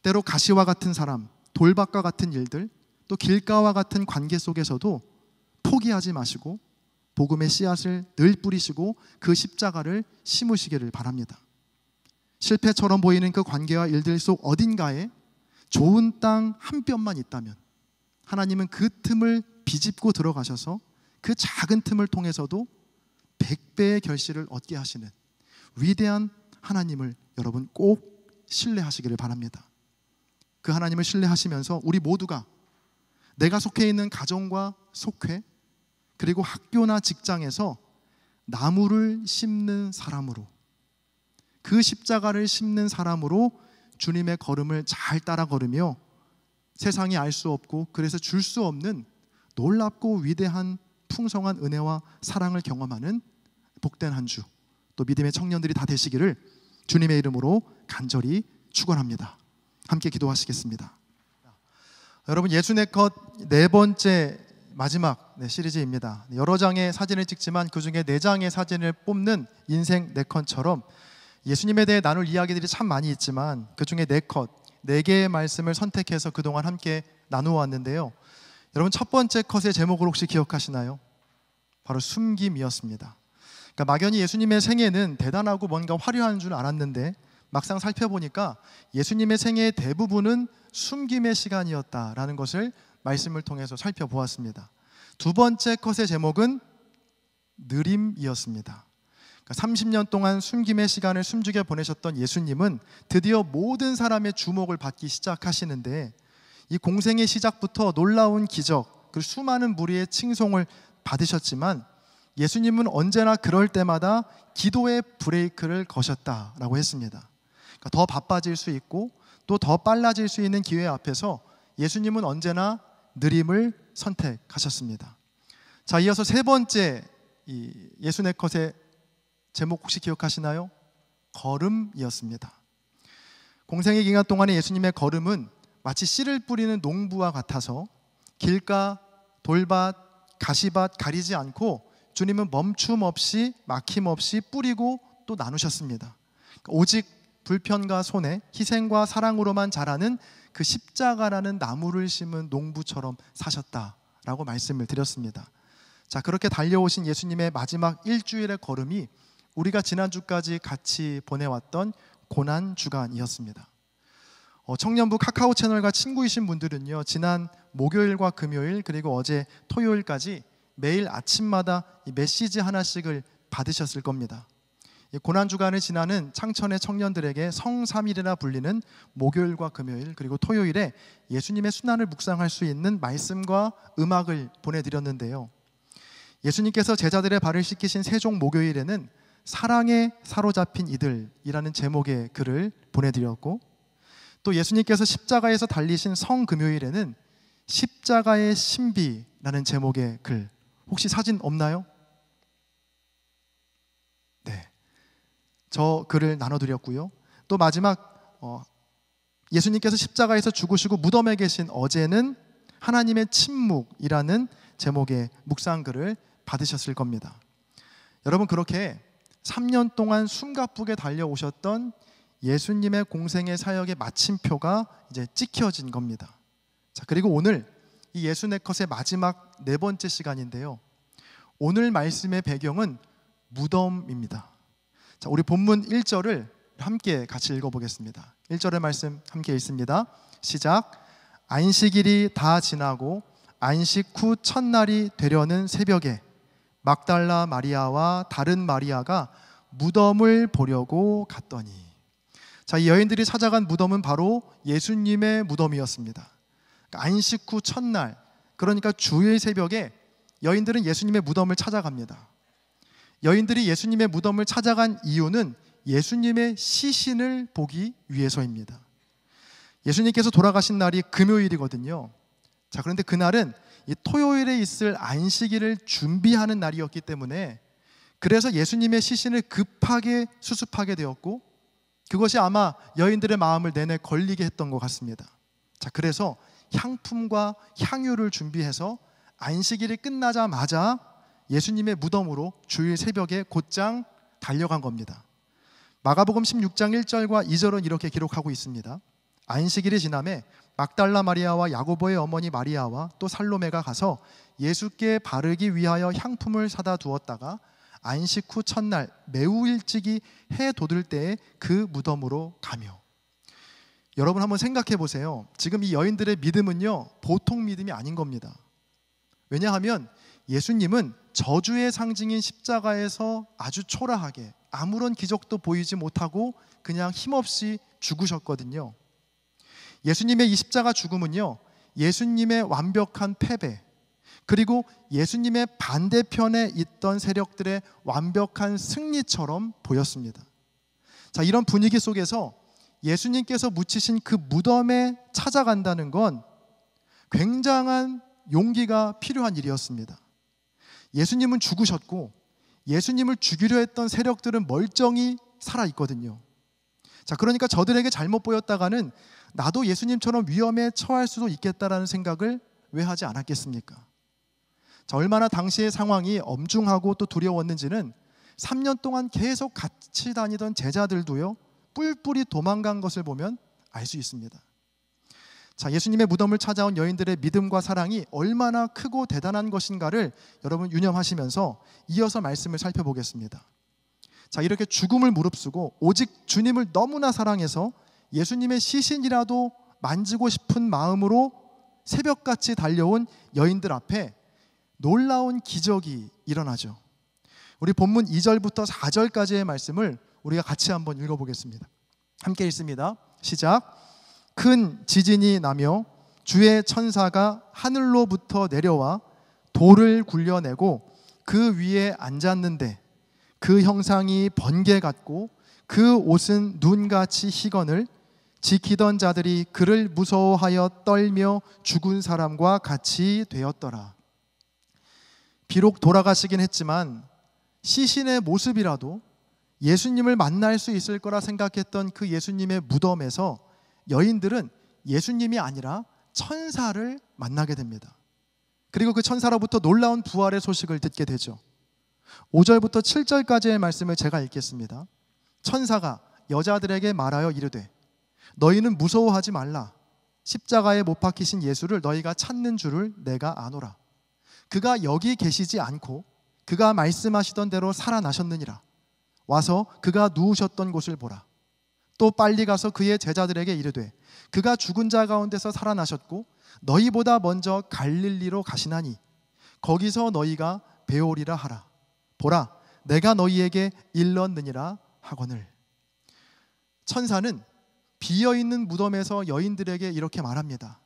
때로 가시와 같은 사람, 돌밭과 같은 일들, 또 길가와 같은 관계 속에서도 포기하지 마시고 복음의 씨앗을 늘 뿌리시고 그 십자가를 심으시기를 바랍니다. 실패처럼 보이는 그 관계와 일들 속 어딘가에 좋은 땅 한 뼘만 있다면 하나님은 그 틈을 비집고 들어가셔서 그 작은 틈을 통해서도 100배의 결실을 얻게 하시는 위대한 하나님을 여러분 꼭 신뢰하시기를 바랍니다. 그 하나님을 신뢰하시면서 우리 모두가 내가 속해 있는 가정과 속회 그리고 학교나 직장에서 나무를 심는 사람으로, 그 십자가를 심는 사람으로 주님의 걸음을 잘 따라 걸으며 세상이 알 수 없고 그래서 줄 수 없는 놀랍고 위대한 풍성한 은혜와 사랑을 경험하는 복된 한 주, 또 믿음의 청년들이 다 되시기를 주님의 이름으로 간절히 축원합니다. 함께 기도하시겠습니다. 여러분, 예수네 컷 네 번째 마지막 시리즈입니다. 여러 장의 사진을 찍지만 그 중에 4장의 사진을 뽑는 인생 4컷처럼 예수님에 대해 나눌 이야기들이 참 많이 있지만 그 중에 4컷, 4개의 말씀을 선택해서 그동안 함께 나누어 왔는데요. 여러분, 첫 번째 컷의 제목을 혹시 기억하시나요? 바로 숨김이었습니다. 그러니까 막연히 예수님의 생애는 대단하고 뭔가 화려한 줄 알았는데 막상 살펴보니까 예수님의 생애의 대부분은 숨김의 시간이었다라는 것을 말씀을 통해서 살펴보았습니다. 두 번째 컷의 제목은 느림이었습니다. 그러니까 30년 동안 숨김의 시간을 숨죽여 보내셨던 예수님은 드디어 모든 사람의 주목을 받기 시작하시는데 이 공생의 시작부터 놀라운 기적, 그리고 수많은 무리의 칭송을 받으셨지만 예수님은 언제나 그럴 때마다 기도의 브레이크를 거셨다라고 했습니다. 그러니까 더 바빠질 수 있고 또 더 빨라질 수 있는 기회 앞에서 예수님은 언제나 느림을 선택하셨습니다. 자, 이어서 세 번째 이 예수네 컷의 제목 혹시 기억하시나요? 걸음이었습니다. 공생의 기간 동안의 예수님의 걸음은 마치 씨를 뿌리는 농부와 같아서 길가, 돌밭, 가시밭 가리지 않고 주님은 멈춤 없이 막힘 없이 뿌리고 또 나누셨습니다. 오직 불편과 손해, 희생과 사랑으로만 자라는 그 십자가라는 나무를 심은 농부처럼 사셨다라고 말씀을 드렸습니다. 자, 그렇게 달려오신 예수님의 마지막 일주일의 걸음이 우리가 지난주까지 같이 보내왔던 고난주간이었습니다. 청년부 카카오 채널과 친구이신 분들은요, 지난 목요일과 금요일 그리고 어제 토요일까지 매일 아침마다 이 메시지 하나씩을 받으셨을 겁니다. 이 고난주간을 지나는 창천의 청년들에게 성삼일이라 불리는 목요일과 금요일 그리고 토요일에 예수님의 순환을 묵상할 수 있는 말씀과 음악을 보내드렸는데요. 예수님께서 제자들의 발을 씻기신 세종 목요일에는 사랑에 사로잡힌 이들이라는 제목의 글을 보내드렸고, 또 예수님께서 십자가에서 달리신 성금요일에는 십자가의 신비라는 제목의 글, 혹시 사진 없나요? 네, 저 글을 나눠드렸고요. 또 마지막 예수님께서 십자가에서 죽으시고 무덤에 계신 어제는 하나님의 침묵이라는 제목의 묵상글을 받으셨을 겁니다. 여러분, 그렇게 3년 동안 숨가쁘게 달려오셨던 예수님의 공생의 사역의 마침표가 이제 찍혀진 겁니다. 자, 그리고 오늘 이 예수 네컷의 마지막 4번째 시간인데요, 오늘 말씀의 배경은 무덤입니다. 자, 우리 본문 1절을 함께 같이 읽어보겠습니다. 1절의 말씀 함께 읽습니다. 시작. 안식일이 다 지나고 안식 후 첫날이 되려는 새벽에 막달라 마리아와 다른 마리아가 무덤을 보려고 갔더니. 자, 이 여인들이 찾아간 무덤은 바로 예수님의 무덤이었습니다. 안식 후 첫날, 그러니까 주일 새벽에 여인들은 예수님의 무덤을 찾아갑니다. 여인들이 예수님의 무덤을 찾아간 이유는 예수님의 시신을 보기 위해서입니다. 예수님께서 돌아가신 날이 금요일이거든요. 자, 그런데 그날은 이 토요일에 있을 안식일을 준비하는 날이었기 때문에, 그래서 예수님의 시신을 급하게 수습하게 되었고, 그것이 아마 여인들의 마음을 내내 걸리게 했던 것 같습니다. 자, 그래서 향품과 향유를 준비해서 안식일이 끝나자마자 예수님의 무덤으로 주일 새벽에 곧장 달려간 겁니다. 마가복음 16장 1절과 2절은 이렇게 기록하고 있습니다. 안식일이 지남에 막달라 마리아와 야고보의 어머니 마리아와 또 살로메가 가서 예수께 바르기 위하여 향품을 사다 두었다가 안식 후 첫날 매우 일찍이 해 돋을 때에 그 무덤으로 가며. 여러분, 한번 생각해 보세요. 지금 이 여인들의 믿음은요, 보통 믿음이 아닌 겁니다. 왜냐하면 예수님은 저주의 상징인 십자가에서 아주 초라하게 아무런 기적도 보이지 못하고 그냥 힘없이 죽으셨거든요. 예수님의 이 십자가 죽음은요, 예수님의 완벽한 패배, 그리고 예수님의 반대편에 있던 세력들의 완벽한 승리처럼 보였습니다. 자, 이런 분위기 속에서 예수님께서 묻히신 그 무덤에 찾아간다는 건 굉장한 용기가 필요한 일이었습니다. 예수님은 죽으셨고 예수님을 죽이려 했던 세력들은 멀쩡히 살아있거든요. 자, 그러니까 저들에게 잘못 보였다가는 나도 예수님처럼 위험에 처할 수도 있겠다라는 생각을 왜 하지 않았겠습니까? 자, 얼마나 당시의 상황이 엄중하고 또 두려웠는지는 3년 동안 계속 같이 다니던 제자들도요, 뿔뿔이 도망간 것을 보면 알 수 있습니다. 자, 예수님의 무덤을 찾아온 여인들의 믿음과 사랑이 얼마나 크고 대단한 것인가를 여러분 유념하시면서 이어서 말씀을 살펴보겠습니다. 자, 이렇게 죽음을 무릅쓰고 오직 주님을 너무나 사랑해서 예수님의 시신이라도 만지고 싶은 마음으로 새벽같이 달려온 여인들 앞에 놀라운 기적이 일어나죠. 우리 본문 2절부터 4절까지의 말씀을 우리가 같이 한번 읽어보겠습니다. 함께 읽습니다. 시작. 큰 지진이 나며 주의 천사가 하늘로부터 내려와 돌을 굴려내고 그 위에 앉았는데 그 형상이 번개 같고 그 옷은 눈같이 희건을 지키던 자들이 그를 무서워하여 떨며 죽은 사람과 같이 되었더라. 비록 돌아가시긴 했지만 시신의 모습이라도 예수님을 만날 수 있을 거라 생각했던 그 예수님의 무덤에서 여인들은 예수님이 아니라 천사를 만나게 됩니다. 그리고 그 천사로부터 놀라운 부활의 소식을 듣게 되죠. 5절부터 7절까지의 말씀을 제가 읽겠습니다. 천사가 여자들에게 말하여 이르되 너희는 무서워하지 말라. 십자가에 못 박히신 예수를 너희가 찾는 줄을 내가 아노라. 그가 여기 계시지 않고 그가 말씀하시던 대로 살아나셨느니라. 와서 그가 누우셨던 곳을 보라. 또 빨리 가서 그의 제자들에게 이르되 그가 죽은 자 가운데서 살아나셨고 너희보다 먼저 갈릴리로 가시나니 거기서 너희가 배우리라 하라. 보라, 내가 너희에게 일렀느니라 하거늘. 천사는 비어있는 무덤에서 여인들에게 이렇게 말합니다.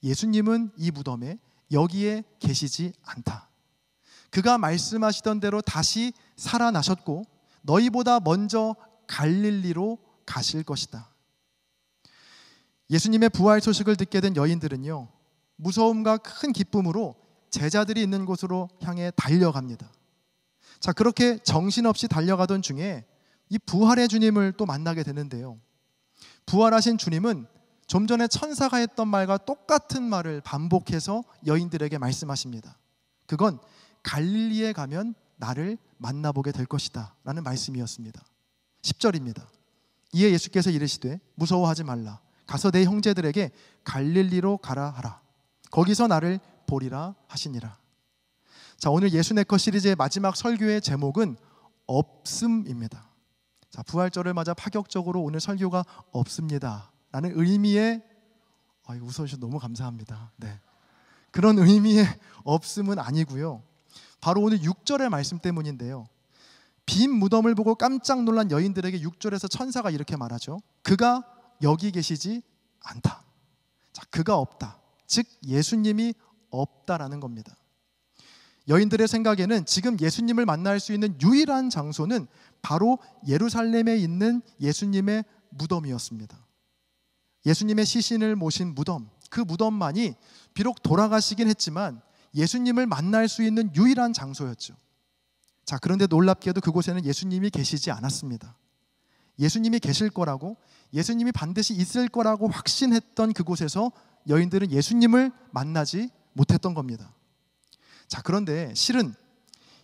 예수님은 이 무덤에 여기에 계시지 않다. 그가 말씀하시던 대로 다시 살아나셨고 너희보다 먼저 갈릴리로 가실 것이다. 예수님의 부활 소식을 듣게 된 여인들은요, 무서움과 큰 기쁨으로 제자들이 있는 곳으로 향해 달려갑니다. 자, 그렇게 정신없이 달려가던 중에 이 부활의 주님을 또 만나게 되는데요, 부활하신 주님은 좀 전에 천사가 했던 말과 똑같은 말을 반복해서 여인들에게 말씀하십니다. 그건 갈릴리에 가면 나를 만나보게 될 것이다 라는 말씀이었습니다. 10절입니다. 이에 예수께서 이르시되 무서워하지 말라. 가서 내 형제들에게 갈릴리로 가라 하라. 거기서 나를 보리라 하시니라. 자, 오늘 예수 내 것 시리즈의 마지막 설교의 제목은 없음입니다. 자, 부활절을 맞아 파격적으로 오늘 설교가 없습니다 라는 의미의, 웃어주셔서 너무 감사합니다. 네. 그런 의미의 없음은 아니고요. 바로 오늘 6절의 말씀 때문인데요. 빈 무덤을 보고 깜짝 놀란 여인들에게 6절에서 천사가 이렇게 말하죠. 그가 여기 계시지 않다. 자, 그가 없다. 즉 예수님이 없다라는 겁니다. 여인들의 생각에는 지금 예수님을 만날 수 있는 유일한 장소는 바로 예루살렘에 있는 예수님의 무덤이었습니다. 예수님의 시신을 모신 무덤, 그 무덤만이 비록 돌아가시긴 했지만 예수님을 만날 수 있는 유일한 장소였죠. 자, 그런데 놀랍게도 그곳에는 예수님이 계시지 않았습니다. 예수님이 계실 거라고, 예수님이 반드시 있을 거라고 확신했던 그곳에서 여인들은 예수님을 만나지 못했던 겁니다. 자, 그런데 실은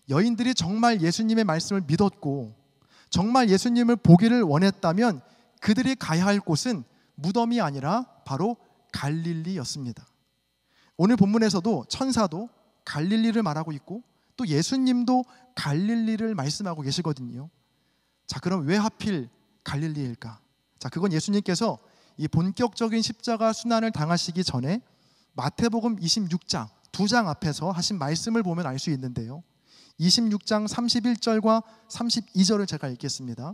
여인들이 정말 예수님의 말씀을 믿었고 정말 예수님을 보기를 원했다면 그들이 가야 할 곳은 무덤이 아니라 바로 갈릴리였습니다. 오늘 본문에서도 천사도 갈릴리를 말하고 있고 또 예수님도 갈릴리를 말씀하고 계시거든요. 자, 그럼 왜 하필 갈릴리일까? 자, 그건 예수님께서 이 본격적인 십자가 순환을 당하시기 전에 마태복음 26장 2장 앞에서 하신 말씀을 보면 알 수 있는데요. 26장 31절과 32절을 제가 읽겠습니다.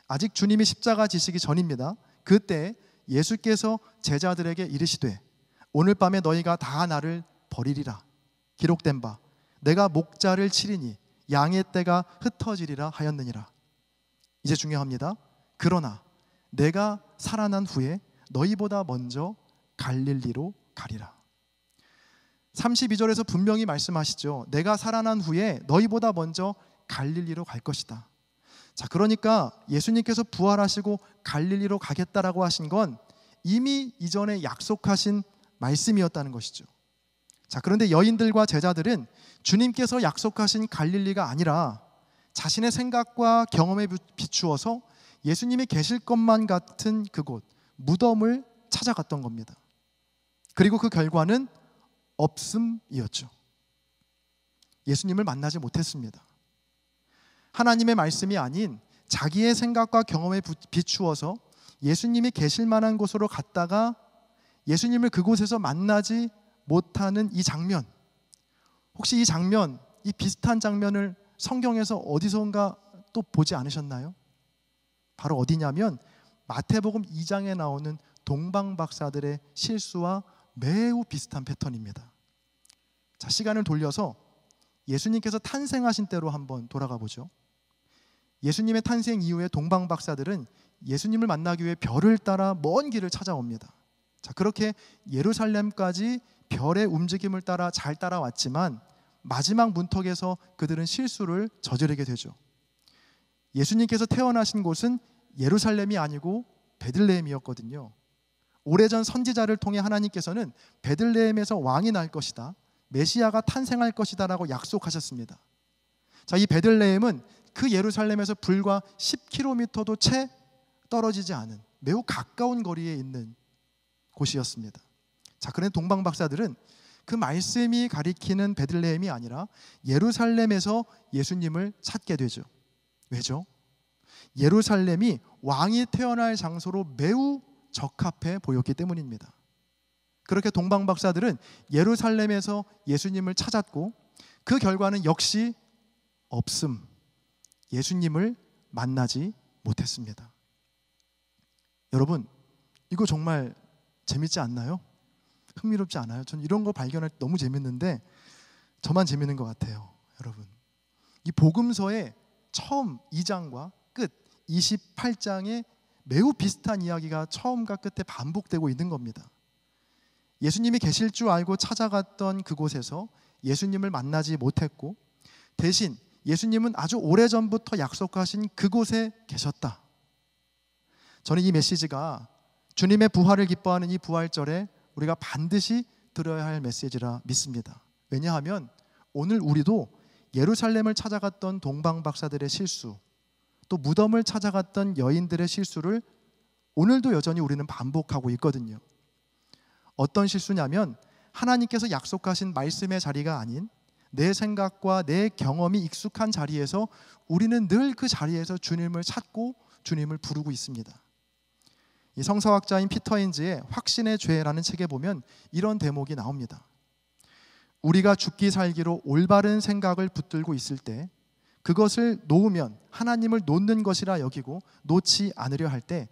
아직 주님이 십자가 지시기 전입니다. 그때 예수께서 제자들에게 이르시되 오늘 밤에 너희가 다 나를 버리리라. 기록된 바 내가 목자를 치리니 양의 떼가 흩어지리라 하였느니라. 이제 중요합니다. 그러나 내가 살아난 후에 너희보다 먼저 갈릴리로 가리라. 32절에서 분명히 말씀하시죠. 내가 살아난 후에 너희보다 먼저 갈릴리로 갈 것이다. 자, 그러니까 예수님께서 부활하시고 갈릴리로 가겠다라고 하신 건 이미 이전에 약속하신 말씀이었다는 것이죠. 자, 그런데 여인들과 제자들은 주님께서 약속하신 갈릴리가 아니라 자신의 생각과 경험에 비추어서 예수님이 계실 것만 같은 그곳 무덤을 찾아갔던 겁니다. 그리고 그 결과는 없음이었죠. 예수님을 만나지 못했습니다. 하나님의 말씀이 아닌 자기의 생각과 경험에 비추어서 예수님이 계실 만한 곳으로 갔다가 예수님을 그곳에서 만나지 못하는 이 장면, 혹시 이 장면, 이 비슷한 장면을 성경에서 어디선가 또 보지 않으셨나요? 바로 어디냐면 마태복음 2장에 나오는 동방박사들의 실수와 매우 비슷한 패턴입니다. 자, 시간을 돌려서 예수님께서 탄생하신 때로 한번 돌아가 보죠. 예수님의 탄생 이후에 동방박사들은 예수님을 만나기 위해 별을 따라 먼 길을 찾아옵니다. 자, 그렇게 예루살렘까지 별의 움직임을 따라 잘 따라왔지만 마지막 문턱에서 그들은 실수를 저지르게 되죠. 예수님께서 태어나신 곳은 예루살렘이 아니고 베들레헴이었거든요. 오래전 선지자를 통해 하나님께서는 베들레헴에서 왕이 날 것이다, 메시아가 탄생할 것이다 라고 약속하셨습니다. 자, 이 베들레헴은 그 예루살렘에서 불과 10km도 채 떨어지지 않은 매우 가까운 거리에 있는 곳이었습니다. 자, 그런데 동방박사들은 그 말씀이 가리키는 베들레헴이 아니라 예루살렘에서 예수님을 찾게 되죠. 왜죠? 예루살렘이 왕이 태어날 장소로 매우 적합해 보였기 때문입니다. 그렇게 동방박사들은 예루살렘에서 예수님을 찾았고 그 결과는 역시 없음, 예수님을 만나지 못했습니다. 여러분, 이거 정말 재밌지 않나요? 흥미롭지 않아요? 전 이런 거 발견할 때 너무 재밌는데 저만 재밌는 것 같아요. 여러분, 이 복음서의 처음 2장과 끝 28장에 매우 비슷한 이야기가 처음과 끝에 반복되고 있는 겁니다. 예수님이 계실 줄 알고 찾아갔던 그곳에서 예수님을 만나지 못했고 대신 예수님은 아주 오래전부터 약속하신 그곳에 계셨다. 저는 이 메시지가 주님의 부활을 기뻐하는 이 부활절에 우리가 반드시 들어야 할 메시지라 믿습니다. 왜냐하면 오늘 우리도 예루살렘을 찾아갔던 동방박사들의 실수, 또 무덤을 찾아갔던 여인들의 실수를 오늘도 여전히 우리는 반복하고 있거든요. 어떤 실수냐면 하나님께서 약속하신 말씀의 자리가 아닌 내 생각과 내 경험이 익숙한 자리에서 우리는 늘 그 자리에서 주님을 찾고 주님을 부르고 있습니다. 이 성서학자인 피터 힌즈의 확신의 죄라는 책에 보면 이런 대목이 나옵니다. 우리가 죽기 살기로 올바른 생각을 붙들고 있을 때 그것을 놓으면 하나님을 놓는 것이라 여기고 놓지 않으려 할 때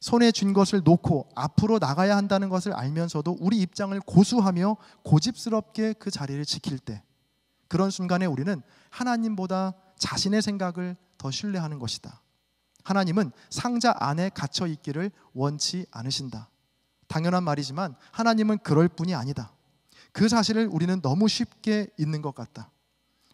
손에 쥔 것을 놓고 앞으로 나가야 한다는 것을 알면서도 우리 입장을 고수하며 고집스럽게 그 자리를 지킬 때 그런 순간에 우리는 하나님보다 자신의 생각을 더 신뢰하는 것이다. 하나님은 상자 안에 갇혀 있기를 원치 않으신다. 당연한 말이지만 하나님은 그럴 뿐이 아니다. 그 사실을 우리는 너무 쉽게 잊는 것 같다.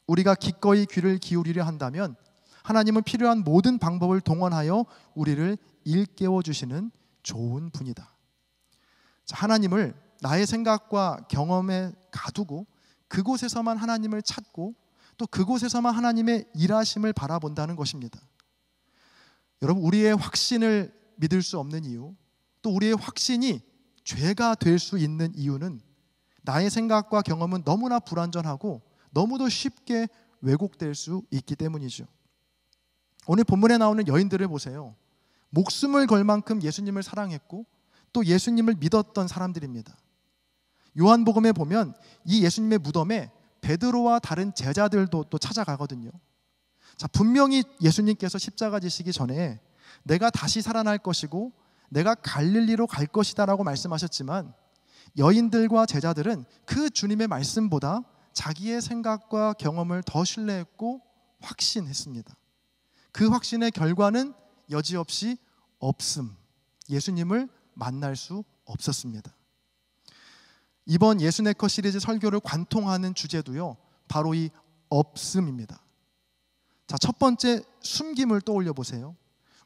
우리가 기꺼이 귀를 기울이려 한다면 하나님은 필요한 모든 방법을 동원하여 우리를 일깨워 주시는 좋은 분이다. 하나님을 나의 생각과 경험에 가두고 그곳에서만 하나님을 찾고 또 그곳에서만 하나님의 일하심을 바라본다는 것입니다. 여러분, 우리의 확신을 믿을 수 없는 이유, 또 우리의 확신이 죄가 될 수 있는 이유는 나의 생각과 경험은 너무나 불완전하고 너무도 쉽게 왜곡될 수 있기 때문이죠. 오늘 본문에 나오는 여인들을 보세요. 목숨을 걸 만큼 예수님을 사랑했고 또 예수님을 믿었던 사람들입니다. 요한복음에 보면 이 예수님의 무덤에 베드로와 다른 제자들도 또 찾아가거든요. 자, 분명히 예수님께서 십자가 지시기 전에 내가 다시 살아날 것이고 내가 갈릴리로 갈 것이다 라고 말씀하셨지만 여인들과 제자들은 그 주님의 말씀보다 자기의 생각과 경험을 더 신뢰했고 확신했습니다. 그 확신의 결과는 여지없이 없음, 예수님을 만날 수 없었습니다. 이번 예수네커 시리즈 설교를 관통하는 주제도요, 바로 이 없음입니다. 자, 첫 번째 숨김을 떠올려 보세요.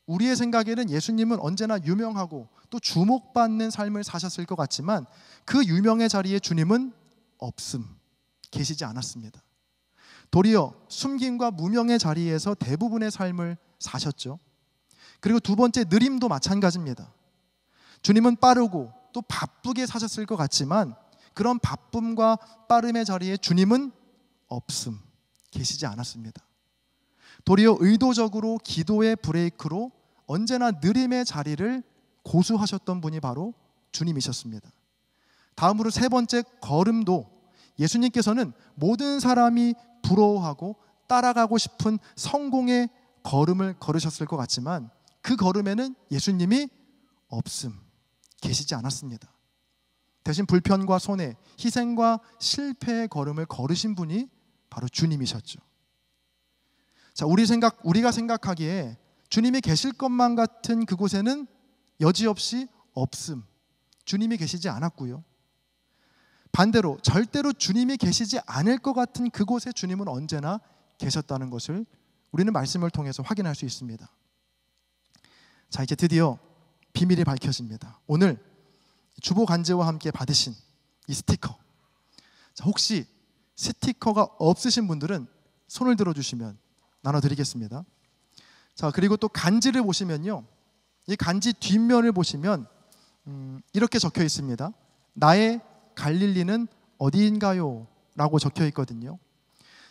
우리의 생각에는 예수님은 언제나 유명하고 또 주목받는 삶을 사셨을 것 같지만 그 유명의 자리에 주님은 없음, 계시지 않았습니다. 도리어 숨김과 무명의 자리에서 대부분의 삶을 사셨죠. 그리고 두 번째 느림도 마찬가지입니다. 주님은 빠르고 또 바쁘게 사셨을 것 같지만 그런 바쁨과 빠름의 자리에 주님은 없음, 계시지 않았습니다. 도리어 의도적으로 기도의 브레이크로 언제나 느림의 자리를 고수하셨던 분이 바로 주님이셨습니다. 다음으로 세 번째 걸음도 예수님께서는 모든 사람이 부러워하고 따라가고 싶은 성공의 걸음을 걸으셨을 것 같지만 그 걸음에는 예수님이 없음, 계시지 않았습니다. 대신 불편과 손해, 희생과 실패의 걸음을 걸으신 분이 바로 주님이셨죠. 자, 우리가 생각하기에 주님이 계실 것만 같은 그곳에는 여지없이 없음, 주님이 계시지 않았고요. 반대로 절대로 주님이 계시지 않을 것 같은 그곳에 주님은 언제나 계셨다는 것을 우리는 말씀을 통해서 확인할 수 있습니다. 자, 이제 드디어 비밀이 밝혀집니다. 오늘 주보 간제와 함께 받으신 이 스티커, 자, 혹시 스티커가 없으신 분들은 손을 들어주시면 나눠드리겠습니다. 자, 그리고 또 간지를 보시면요, 이 간지 뒷면을 보시면 이렇게 적혀 있습니다. 나의 갈릴리는 어디인가요? 라고 적혀 있거든요.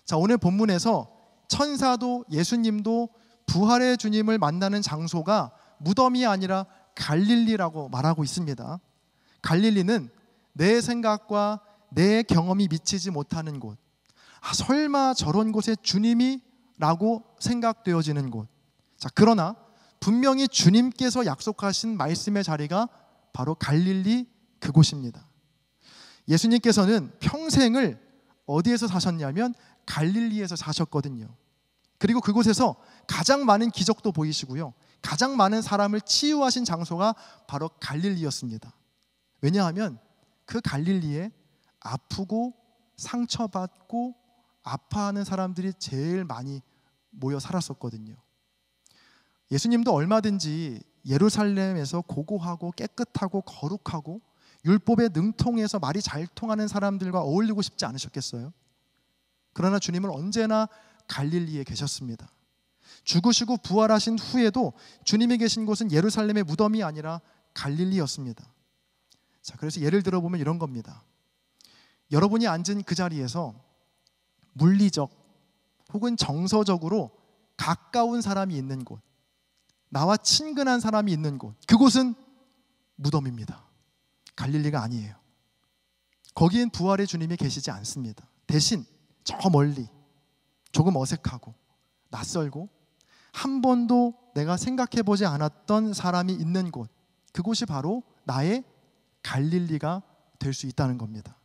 자, 오늘 본문에서 천사도 예수님도 부활의 주님을 만나는 장소가 무덤이 아니라 갈릴리라고 말하고 있습니다. 갈릴리는 내 생각과 내 경험이 미치지 못하는 곳, 설마 저런 곳에 주님이? 라고 생각되어지는 곳. 자, 그러나 분명히 주님께서 약속하신 말씀의 자리가 바로 갈릴리 그곳입니다. 예수님께서는 평생을 어디에서 사셨냐면 갈릴리에서 사셨거든요. 그리고 그곳에서 가장 많은 기적도 보이시고요, 가장 많은 사람을 치유하신 장소가 바로 갈릴리였습니다. 왜냐하면 그 갈릴리에 아프고 상처받고 아파하는 사람들이 제일 많이 모여 살았었거든요. 예수님도 얼마든지 예루살렘에서 고고하고 깨끗하고 거룩하고 율법에 능통해서 말이 잘 통하는 사람들과 어울리고 싶지 않으셨겠어요? 그러나 주님은 언제나 갈릴리에 계셨습니다. 죽으시고 부활하신 후에도 주님이 계신 곳은 예루살렘의 무덤이 아니라 갈릴리였습니다. 자, 그래서 예를 들어보면 이런 겁니다. 여러분이 앉은 그 자리에서 물리적 혹은 정서적으로 가까운 사람이 있는 곳, 나와 친근한 사람이 있는 곳, 그곳은 무덤입니다. 갈릴리가 아니에요. 거기엔 부활의 주님이 계시지 않습니다. 대신 저 멀리 조금 어색하고 낯설고 한 번도 내가 생각해보지 않았던 사람이 있는 곳, 그곳이 바로 나의 갈릴리가 될 수 있다는 겁니다.